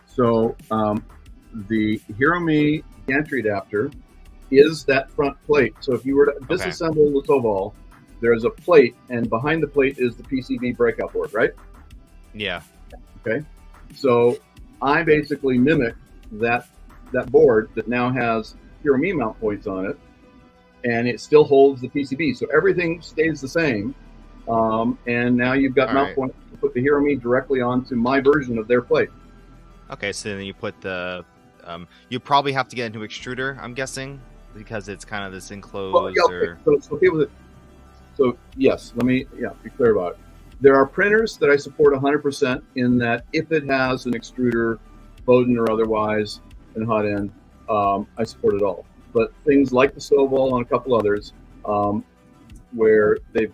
So the Hiromi gantry adapter is that front plate. So if you were to disassemble the Sovel, there's a plate, and behind the plate is the PCB breakout board, right? Yeah. Okay. So I basically mimic that board that now has Hiromi mount points on it, and it still holds the PCB. So everything stays the same. And now you've got mount points to put the Hiromi directly onto my version of their plate. Okay, so then you put the... you probably have to get into extruder, I'm guessing, because it's kind of this enclosed... So yes, let me be clear about it. There are printers that I support 100% in that if it has an extruder, Bowden or otherwise, and hot end, I support it all. But things like the Sovel and a couple others, where they've,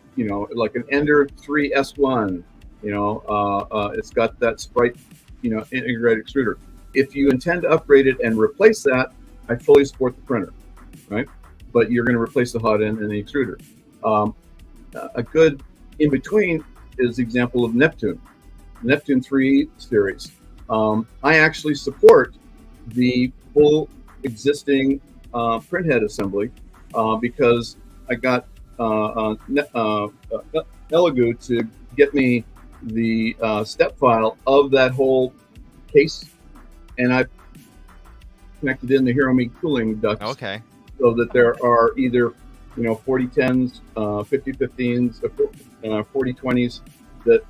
like an Ender 3 S1, it's got that Sprite, integrated extruder. If you intend to upgrade it and replace that, I fully support the printer, right? But you're going to replace the hot end and the extruder. A good in between is the example of Neptune 3 series. I actually support the full existing printhead assembly because I got Elegoo to get me the step file of that whole case, and I connected in the Hiromi cooling ducts. Okay. so that there are either 4010s, 5015s, 4020s that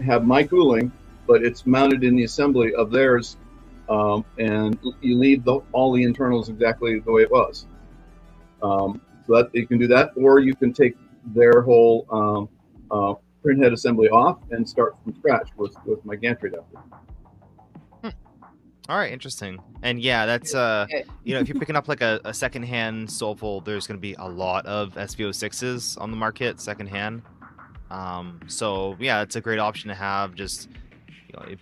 have my cooling, but it's mounted in the assembly of theirs, and you leave all the internals exactly the way it was. So that you can do that, or you can take their whole printhead assembly off and start from scratch with my gantry adapter. All right, interesting. And yeah, that's if you're picking up like a secondhand Soulful, there's going to be a lot of SV06s on the market secondhand. So yeah, it's a great option to have. Just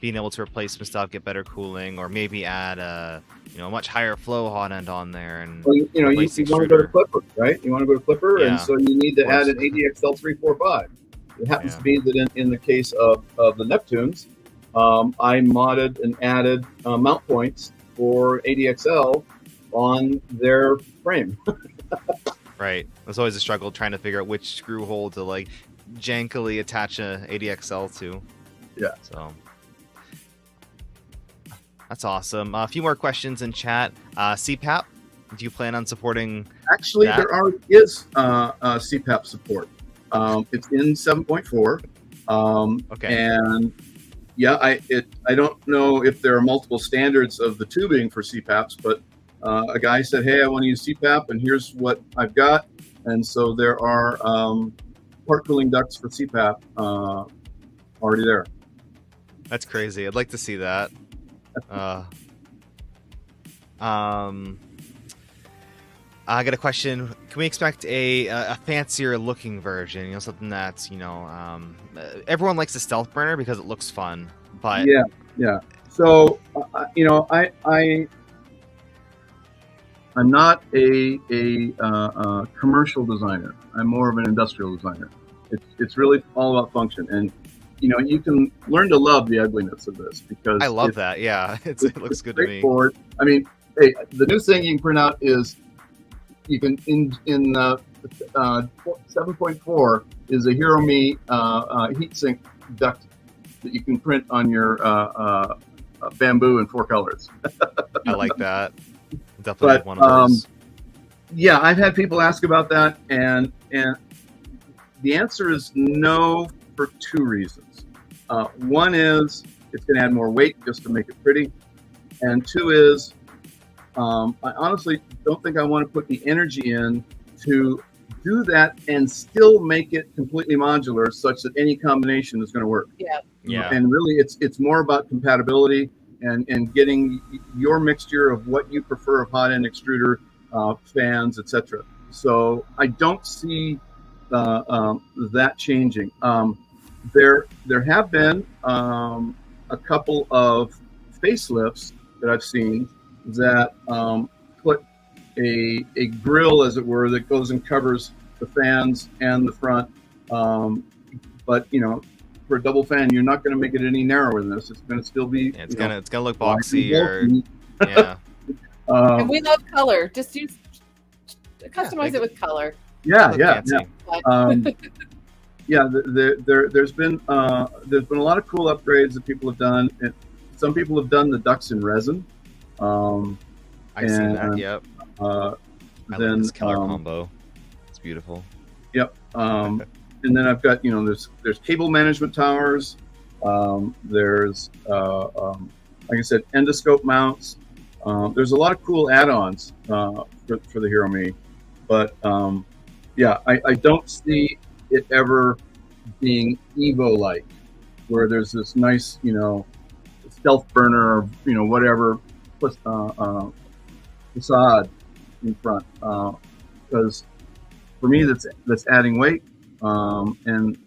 being able to replace some stuff, get better cooling, or maybe add a much higher flow hot end on there. And well, you want to go to Clipper, right? You want to go to Clipper, and so you need to add an ADXL 345. It happens to be that in the case of the Neptunes, I modded and added mount points for ADXL on their frame. Right. There's always a struggle trying to figure out which screw hole to like jankily attach a ADXL to. Yeah. So that's awesome. A few more questions in chat. CPAP, do you plan on supporting? Actually, that? there already is CPAP support. It's in 7.4. Okay. And yeah, I don't know if there are multiple standards of the tubing for CPAPs, but a guy said, "Hey, I want to use CPAP, and here's what I've got." And so there are part cooling ducts for CPAP already there. That's crazy. I'd like to see that. I got a question. Can we expect a fancier looking version? Something that's everyone likes the stealth burner because it looks fun. But yeah. So I'm not a commercial designer. I'm more of an industrial designer. It's really all about function, and you can learn to love the ugliness of this because I love that. Yeah, it looks good to me. I mean, hey, the new thing you can print out is you can in 7.4 is a HeroMe heatsink duct that you can print on your bamboo in 4 colors. I like that. Definitely have one of those. Yeah, I've had people ask about that, and the answer is no for 2 reasons. One is it's going to add more weight just to make it pretty, and 2 is I honestly don't think I want to put the energy in to do that and still make it completely modular such that any combination is going to work. Yeah. And really, it's more about compatibility and getting your mixture of what you prefer of hot end extruder, fans, etc. So I don't see that changing. There have been a couple of facelifts that I've seen that put a grill, as it were, that goes and covers the fans and the front. But for a double fan, you're not going to make it any narrower than this. It's going to still be. Yeah, it's gonna look boxy yeah. And we love color. Just customize it with color. Yeah. There's been a lot of cool upgrades that people have done. Some people have done the ducts in resin. I've seen that. Yep. I love this color combo. It's beautiful. Yep. And then I've got there's cable management towers. There's like I said, endoscope mounts. There's a lot of cool add-ons for the HeroMe, but I don't see it ever being Evo-like, where there's this nice stealth burner or whatever facade in front, because for me that's adding weight, and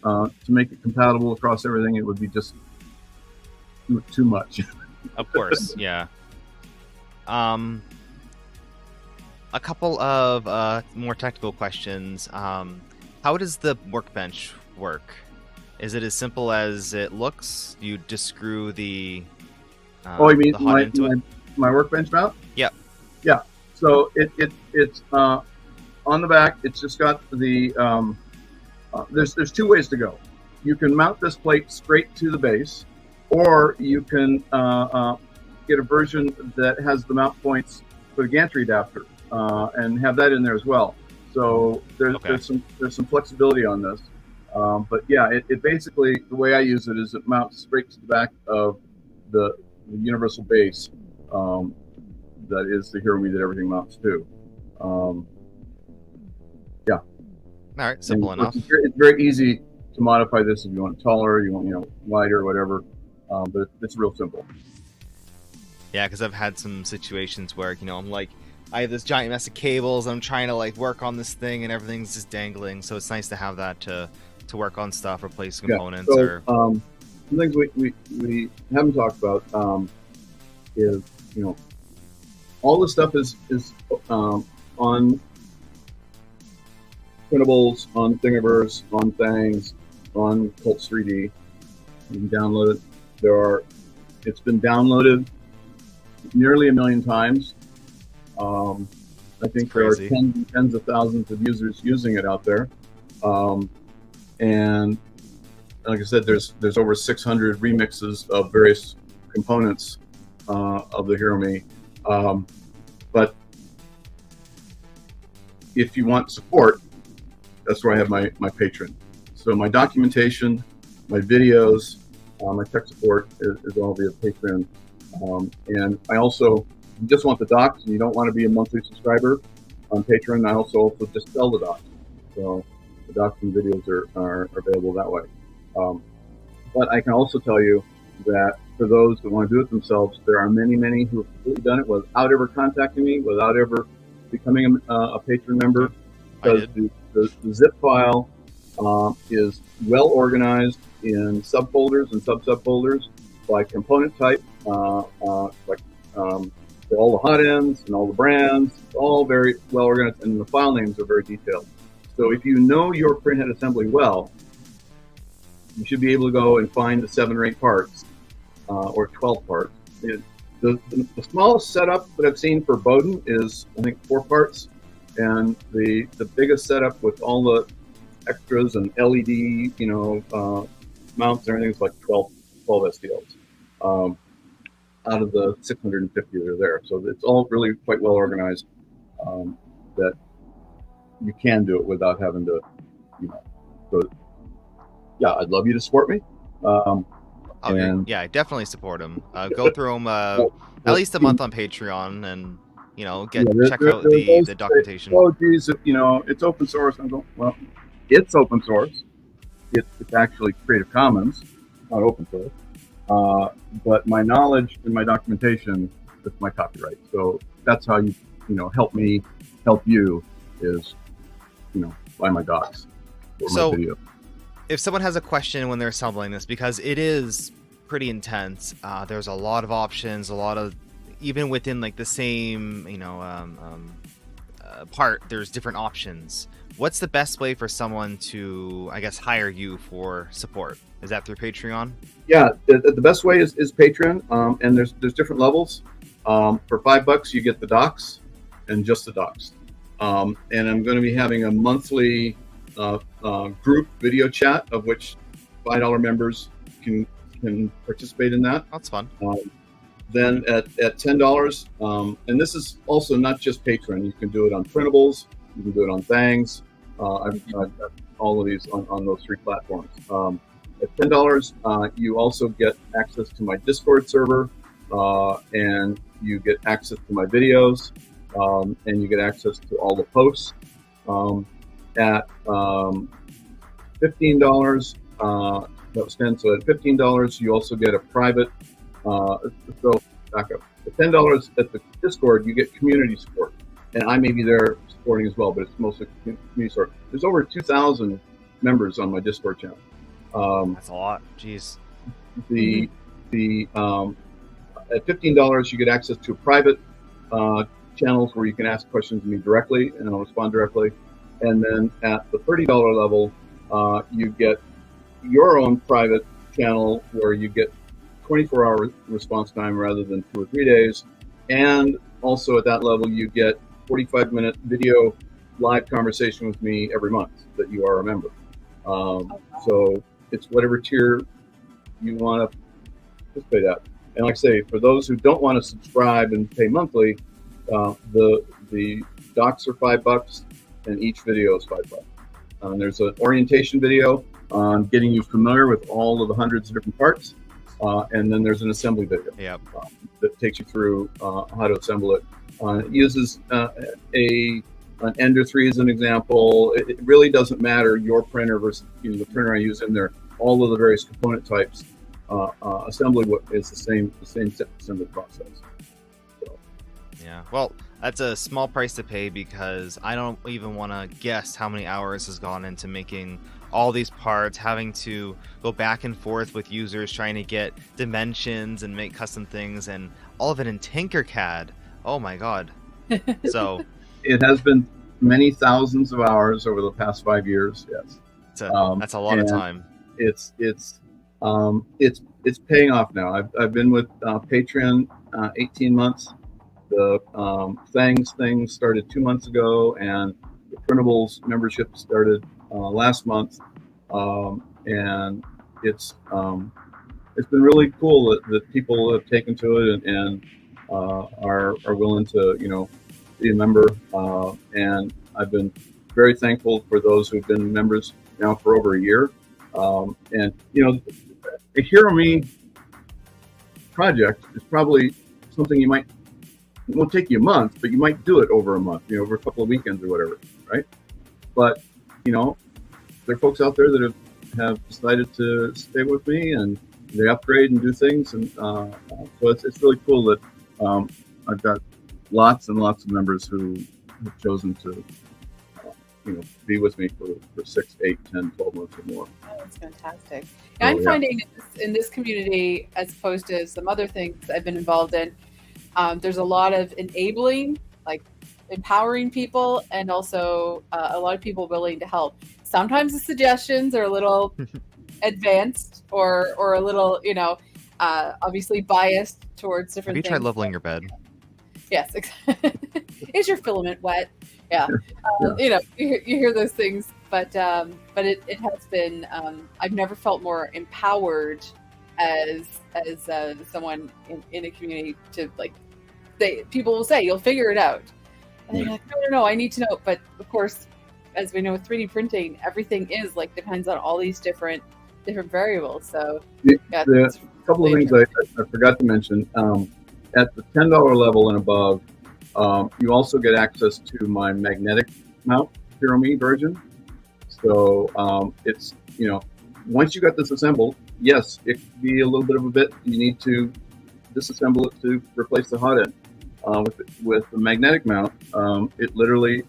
to make it compatible across everything, it would be just too much. Of course, yeah. A couple of more technical questions. How does the workbench work? Is it as simple as it looks? You just screw the you mean my workbench mount? Yep. Yeah. So it's on the back. It's just got the there's 2 ways to go. You can mount this plate straight to the base, or you can get a version that has the mount points for the gantry adapter and have that in there as well. So there's some flexibility on this. But yeah, it basically, the way I use it is it mounts straight to the back of the universal base that is the Hero Me that everything mounts to. Yeah. All right, simple enough. It's very easy to modify this if you want it taller, you want wider, whatever. But it's real simple. Yeah, because I've had some situations where I'm like, I have this giant mess of cables. I'm trying to like work on this thing, and everything's just dangling. So it's nice to have that to work on stuff, replace components. Yeah. So, some things we haven't talked about is all this stuff is on printables, on Thingiverse, on Things, on Cults 3D. You can download it. It's been downloaded nearly 1 million times. I think there are tens of thousands of users using it out there. And like I said, there's over 600 remixes of various components of the Hero Me. But if you want support, that's where I have my Patreon. So my documentation, my videos, my tech support is all via Patreon. And I also, if you just want the docs and you don't want to be a monthly subscriber on Patreon, I also just sell the docs. So the docs and videos are available that way. But I can also tell you that for those that want to do it themselves, there are many who have completely done it without ever contacting me, without ever becoming a Patreon member. Because the zip file is well organized in subfolders and subfolders by component type, like all the hot ends and all the brands, all very well organized, and the file names are very detailed. So if you know your printhead assembly well, you should be able to go and find the 7 or 8 parts, or 12 parts. The smallest setup that I've seen for Bowden is, I think, 4 parts, and the biggest setup with all the extras and LED, mounts and everything is like 12 STLs. Out of the 650 that are there. So it's all really quite well organized, that you can do it without having to, so yeah, I'd love you to support me. I definitely support them. Go through them at least a month on Patreon, and check out the documentation. Oh, geez, it's open source. I'm going, well, it's open source. It's actually Creative Commons, not open source. But my knowledge and my documentation is my copyright. So that's how you help me help you is, buy my docs or my video. If someone has a question when they're assembling this, because it is pretty intense, there's a lot of options, even within like the same, part, there's different options. What's the best way for someone to, I guess, hire you for support? Is that through Patreon? Yeah, the best way is Patreon, and there's different levels. For $5, you get the docs and just the docs. And I'm going to be having a monthly group video chat, of which $5 members can participate in that. That's fun. Then at $10, and this is also not just Patreon. You can do it on printables. You can do it on Things. I've got all of these on those 3 platforms. At $10, you also get access to my Discord server, and you get access to my videos, and you get access to all the posts. At $15, that was 10. So at $15, you also get a private. So back up. At $10 at the Discord, you get community support, and I may be there supporting as well, but it's mostly community support. There's over 2,000 members on my Discord channel. That's a lot. Jeez. At $15, you get access to private channels where you can ask questions to me directly, and I'll respond directly. And then at the $30 level, you get your own private channel where you get 24-hour response time rather than 2 or 3 days. And also at that level, you get 45-minute video live conversation with me every month that you are a member. So it's whatever tier you want to participate at. And like I say, for those who don't want to subscribe and pay monthly, The docs are $5, and each video is $5. There's an orientation video on getting you familiar with all of the hundreds of different parts, and then there's an assembly video that takes you through how to assemble it. It uses an Ender 3 as an example. It really doesn't matter your printer versus the printer I use in there. All of the various component types, assembly is the same assembly process. So. Yeah, well, that's a small price to pay because I don't even want to guess how many hours has gone into making all these parts, having to go back and forth with users trying to get dimensions and make custom things, and all of it in Tinkercad. Oh my god. So it has been many thousands of hours over the past 5 years. Yes, that's a lot of time. It's paying off now. I've been with Patreon 18 months. The Thangs thing started 2 months ago, and the Printables membership started last month. And it's been really cool that people have taken to it and are willing to be a member. And I've been very thankful for those who've been members now for over a year. And a Hero Me project is probably something it won't take you a month, but you might do it over a month, over a couple of weekends or whatever, right? But there are folks out there that have decided to stay with me, and they upgrade and do things, and so it's really cool that I've got lots and lots of members who have chosen to be with me for 6, 8, 10, 12 months or more. Oh, that's fantastic. I'm finding in this community, as opposed to some other things I've been involved in, there's a lot of enabling, like empowering people, and also a lot of people willing to help. Sometimes the suggestions are a little advanced or a little, obviously biased towards different things. Have you tried leveling your bed? Yes. Is your filament wet? Yeah. You hear those things, but it has been, I've never felt more empowered as someone in a community to, like, people will say, you'll figure it out. And they're like, no, I need to know. But of course, as we know with 3D printing, everything depends on all these different variables. So a couple of things I forgot to mention. At the $10 level and above, you also get access to my magnetic mount Hero Me version. So it's, once you got this assembled, yes, it could be a little bit of a bit. You need to disassemble it to replace the hot end. With the magnetic mount, it literally,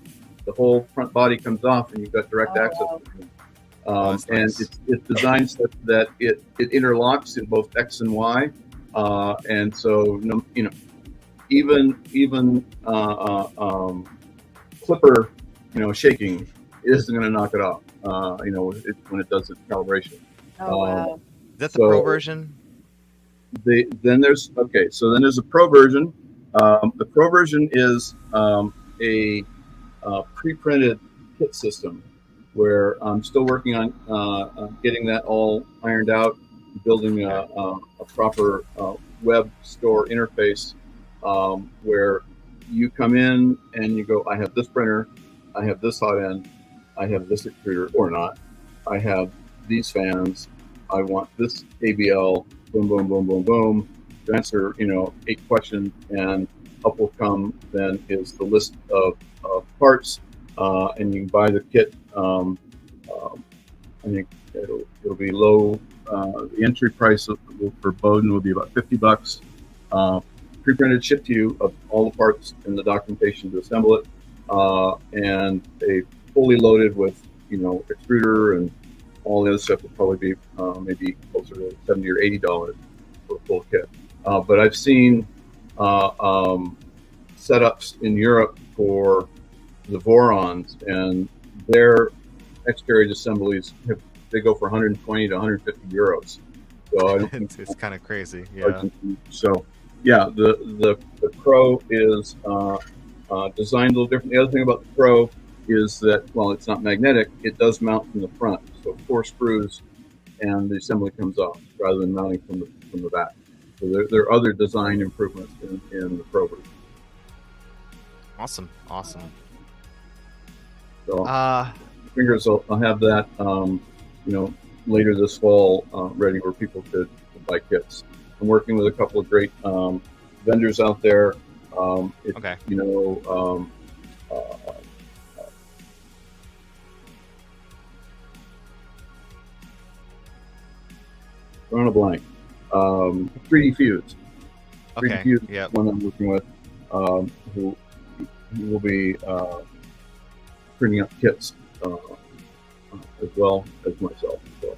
the whole front body comes off, and you've got direct access to it. And it's designed such that it interlocks in both X and Y, and so even clipper shaking isn't going to knock it off. When it does its calibration. Oh wow! Is that the Pro version? Then there's a Pro version. The Pro version is a pre-printed kit system where I'm still working on getting that all ironed out, building a proper web store interface where you come in and you go, I have this printer, I have this hot end, I have this extruder or not, I have these fans, I want this ABL, boom, boom, boom, boom, boom. To answer 8 questions, and up will come then is the list of parts, and you can buy the kit. I think it'll be low. The entry price for Bowden will be about $50. Pre-printed, shipped to you of all the parts and the documentation to assemble it, and a fully loaded with extruder and all the other stuff will probably be maybe closer to $70 or $80 for a full kit. But I've seen setups in Europe for the Vorons, and their X-carriage assemblies they go for 120 to 150 euros. So it's kind of crazy. Yeah. So the Pro is designed a little different. The other thing about the Pro is that while it's not magnetic, it does mount from the front. So 4 screws, and the assembly comes off rather than mounting from the back. So there are other design improvements in the Pro version. Awesome. So fingers I'll have that, later this fall, ready where people could buy kits. I'm working with a couple of great vendors out there. Okay. Drawing a blank. 3D Fuse. Okay. 3D Fuse Yep. is one I'm working with, who will be printing up kits as well as myself. So.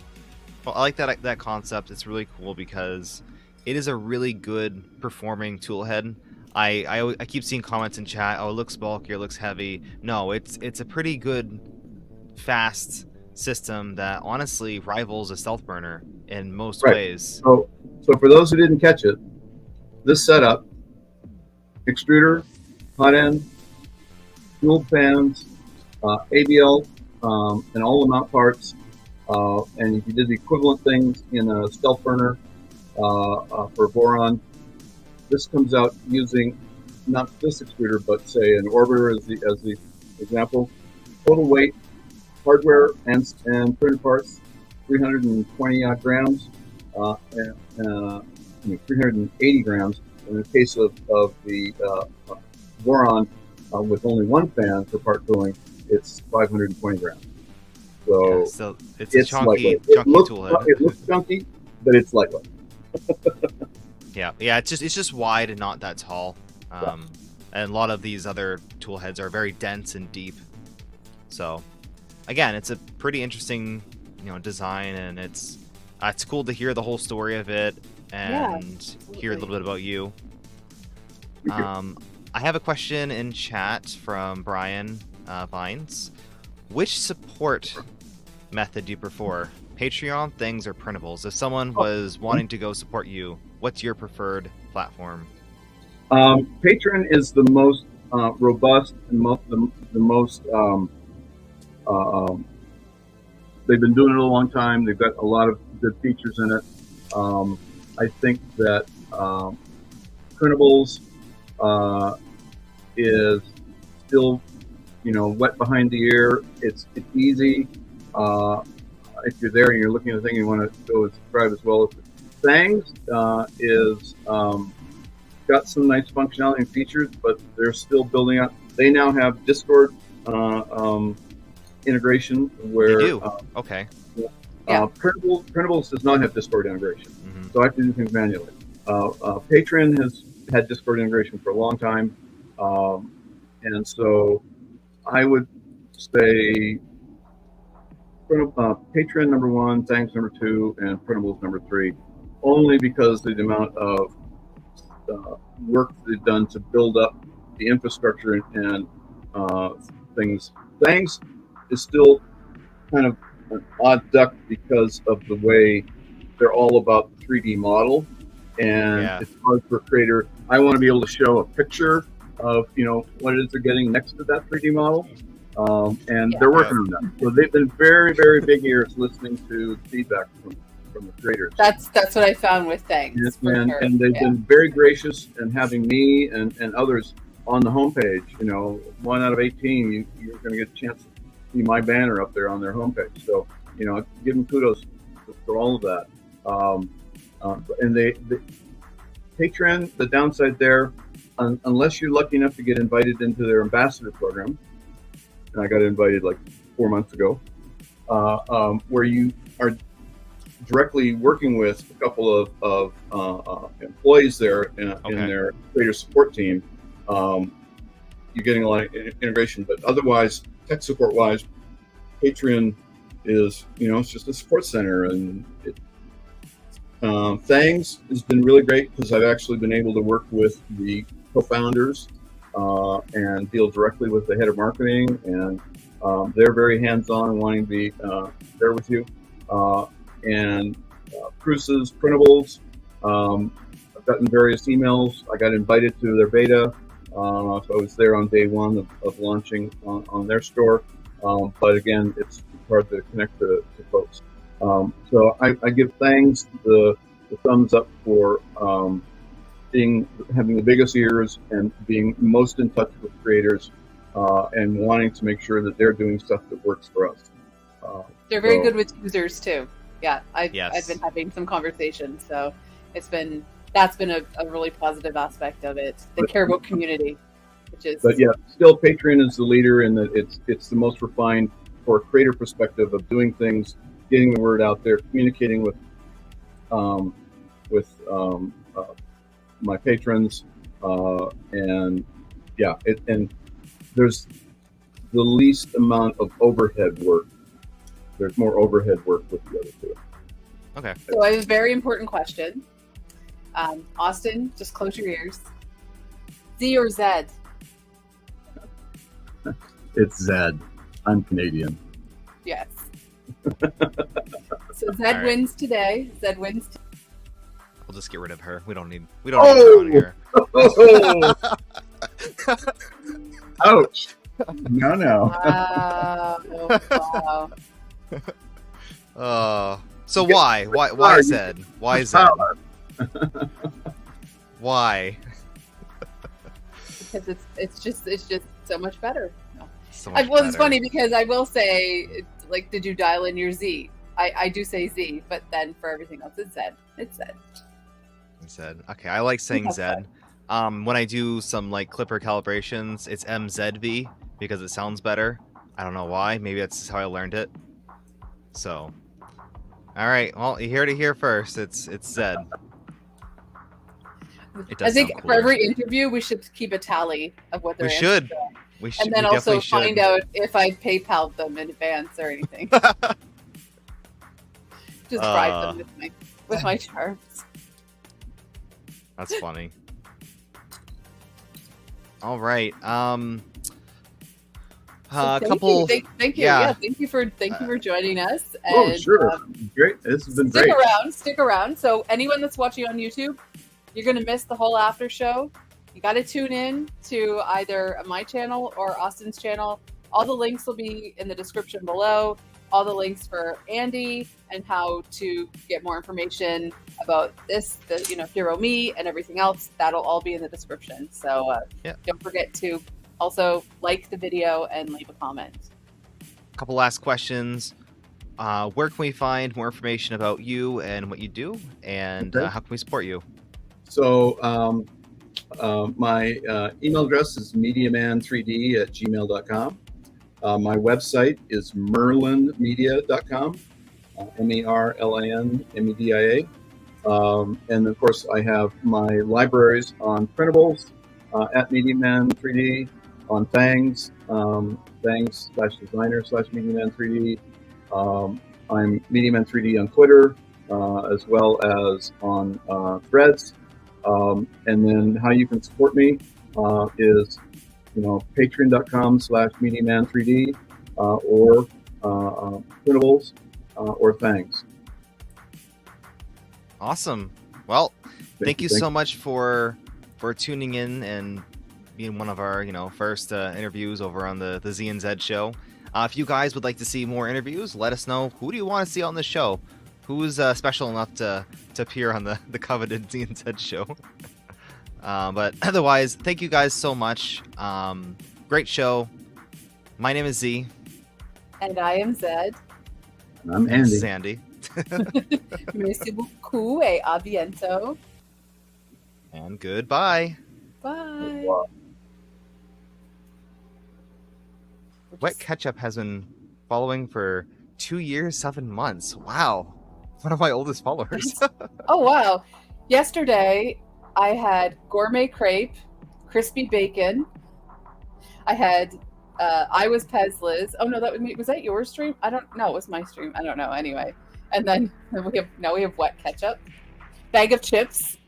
Well, I like that concept. It's really cool because it is a really good performing tool head. I keep seeing comments in chat. Oh, it looks bulky. It looks heavy. No, it's a pretty good, fast system that honestly rivals a stealth burner in most ways. So for those who didn't catch it, this setup: extruder, hot end, fuel fans, ABL, and all the mount parts. And if you did the equivalent things in a stealth burner for boron, this comes out using not this extruder, but say an orbiter as the example. Total weight, hardware and printed parts, 320 odd grams, 380 grams. In the case of the boron, with only one fan for part tooling, it's 520 grams. So it's a chunky tool head. It looks chunky, but it's lightweight. Yeah. It's just wide and not that tall. And a lot of these other tool heads are very dense and deep. So, again, it's a pretty interesting, design, and it's cool to hear the whole story of it and hear a little bit about you. I have a question in chat from Brian Vines. Which support method do you prefer? Patreon, things, or printables? If someone was wanting to go support you, what's your preferred platform? Patreon is the most robust and the most. They've been doing it a long time. They've got a lot of good features in it. I think that printables is still, wet behind the ear. It's easy. If you're there and you're looking at the thing, you want to go and subscribe as well. Things is got some nice functionality and features, but they're still building up. They now have Discord integration where they do. Okay. Printables does not have Discord integration, so I have to do things manually. Patreon has had Discord integration for a long time, and so I would say Patreon number 1, Thanks number 2, and Printables number 3, only because of the amount of work they've done to build up the infrastructure and things. Thanks is still kind of an odd duck because of the way they're all about the 3D model, and it's hard for a creator. I want to be able to show a picture of what it is they're getting next to that 3D model, and they're working on that. So they've been very, very big ears listening to feedback from the creators. That's what I found with Thanks. And they've been very gracious in having me and others on the homepage. 1 out of 18, you're going to get a chance to see my banner up there on their homepage. So give them kudos for all of that. And they Patreon, the downside there, unless you're lucky enough to get invited into their ambassador program, and I got invited like 4 months ago, where you are directly working with a couple of employees there in their creator support team. You're getting a lot of integration, but otherwise, tech support wise, Patreon is it's just a support center, and Thangs has been really great because I've actually been able to work with the co-founders and deal directly with the head of marketing, and they're very hands-on and wanting to be there with you. And Cruises, Printables, I've gotten various emails. I got invited to their beta, so I was there on day 1 of launching on their store. But again, it's hard to connect to folks. So I give Thangs the thumbs up for having the biggest ears and being most in touch with creators, and wanting to make sure that they're doing stuff that works for us. They're very good with users too. Yeah, I've Yes. been having some conversations, so that's been a really positive aspect of it. They care about community, which is. But yeah, still Patreon is the leader in that it's the most refined for a creator perspective of doing things, getting the word out there, communicating with my patrons, and yeah, and there's the least amount of overhead work. There's more overhead work with the other two. Okay. So I have a very important question. Austin, just close your ears. Zee or Zed? It's Zed. I'm Canadian. Yes. So Zed All right. wins today. Zed wins. We'll just get rid of her. We don't need her on here. Oh! Ouch! No. Wow. So why Zed? Why Zed? Why? Because it's just so much better. No. So much Well, it's better. funny because I will say, like, did you dial in your Z? I do say Z, but then for everything else, it's Zed. It's Zed. Zed. Okay, I like saying That's Zed. When I do some like Clipper calibrations, it's MZV because it sounds better. I don't know why. Maybe that's how I learned it. So, all right. Well, you heard it here first. It's Zed. It does I think sound for cooler. every interview, we should keep a tally of what their We answers should. are. We should. And then we also definitely find should. out if I PayPal'd them in advance or anything. Just bribe them with my charms. That's funny. All right. So couple. Thank you. yeah. Yeah, thank you for joining us. Oh, And, sure. Great. This has been great. Stick around. So anyone that's watching on YouTube, you're gonna miss the whole after show. You got to tune in to either my channel or Austin's channel. All the links will be in the description below. All the links for Andy and how to get more information about this, Hero Me and everything else. That'll all be in the description. So don't forget to also like the video and leave a comment. Couple last questions. Where can we find more information about you and what you do, and Okay. how can we support you? So my email address is MediaMan3D@gmail.com. My website is merlinmedia.com, MERLINMEDIA. And of course, I have my libraries on printables at MediaMan3D, on Fangs, Fangs/designer/MediaMan3D. I'm MediaMan3D on Twitter, as well as on Threads. And then how you can support me is, patreon.com/MediaMan3D, or printables, or Fangs. Awesome. Well, thank you so you. much for tuning in and being one of our first interviews over on the Zee and Zed show. If you guys would like to see more interviews, let us know. Who do you want to see on the show? Who's special enough to appear on the coveted Zee and Zed show? But otherwise, thank you guys so much. Great show. My name is Z. And I am Zed. And I'm This Andy. is Andy. Merci beaucoup et à bientôt. And goodbye. Bye. Wow. Wet Ketchup has been following for 2 years, 7 months. Wow. One of my oldest followers. Oh, wow. Yesterday, I had gourmet crepe, crispy bacon. I had, I was Pezliz. Oh, no, was that your stream? I don't know. It was my stream. I don't know. Anyway. And then we have wet ketchup. Bag of chips.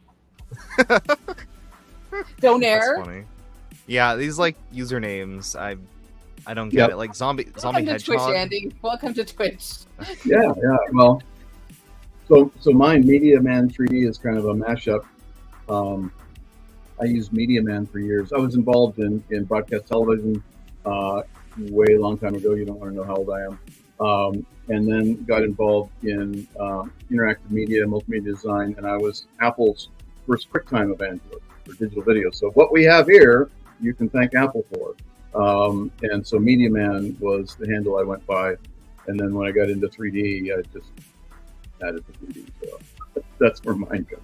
Donair. That's funny. Yeah, these like usernames, I don't get Yep. it. Like zombie Welcome to hedgehog. Twitch, Andy. Welcome to Twitch. Yeah. Well, so mine, MediaMan3D, is kind of a mashup. I used MediaMan for years. I was involved in broadcast television way long time ago. You don't want to know how old I am. And then got involved in interactive media, multimedia design, and I was Apple's first QuickTime evangelist for digital video. So what we have here, you can thank Apple for. And so MediaMan was the handle I went by. And then when I got into 3D, I just added the 3D. So that's where mine comes.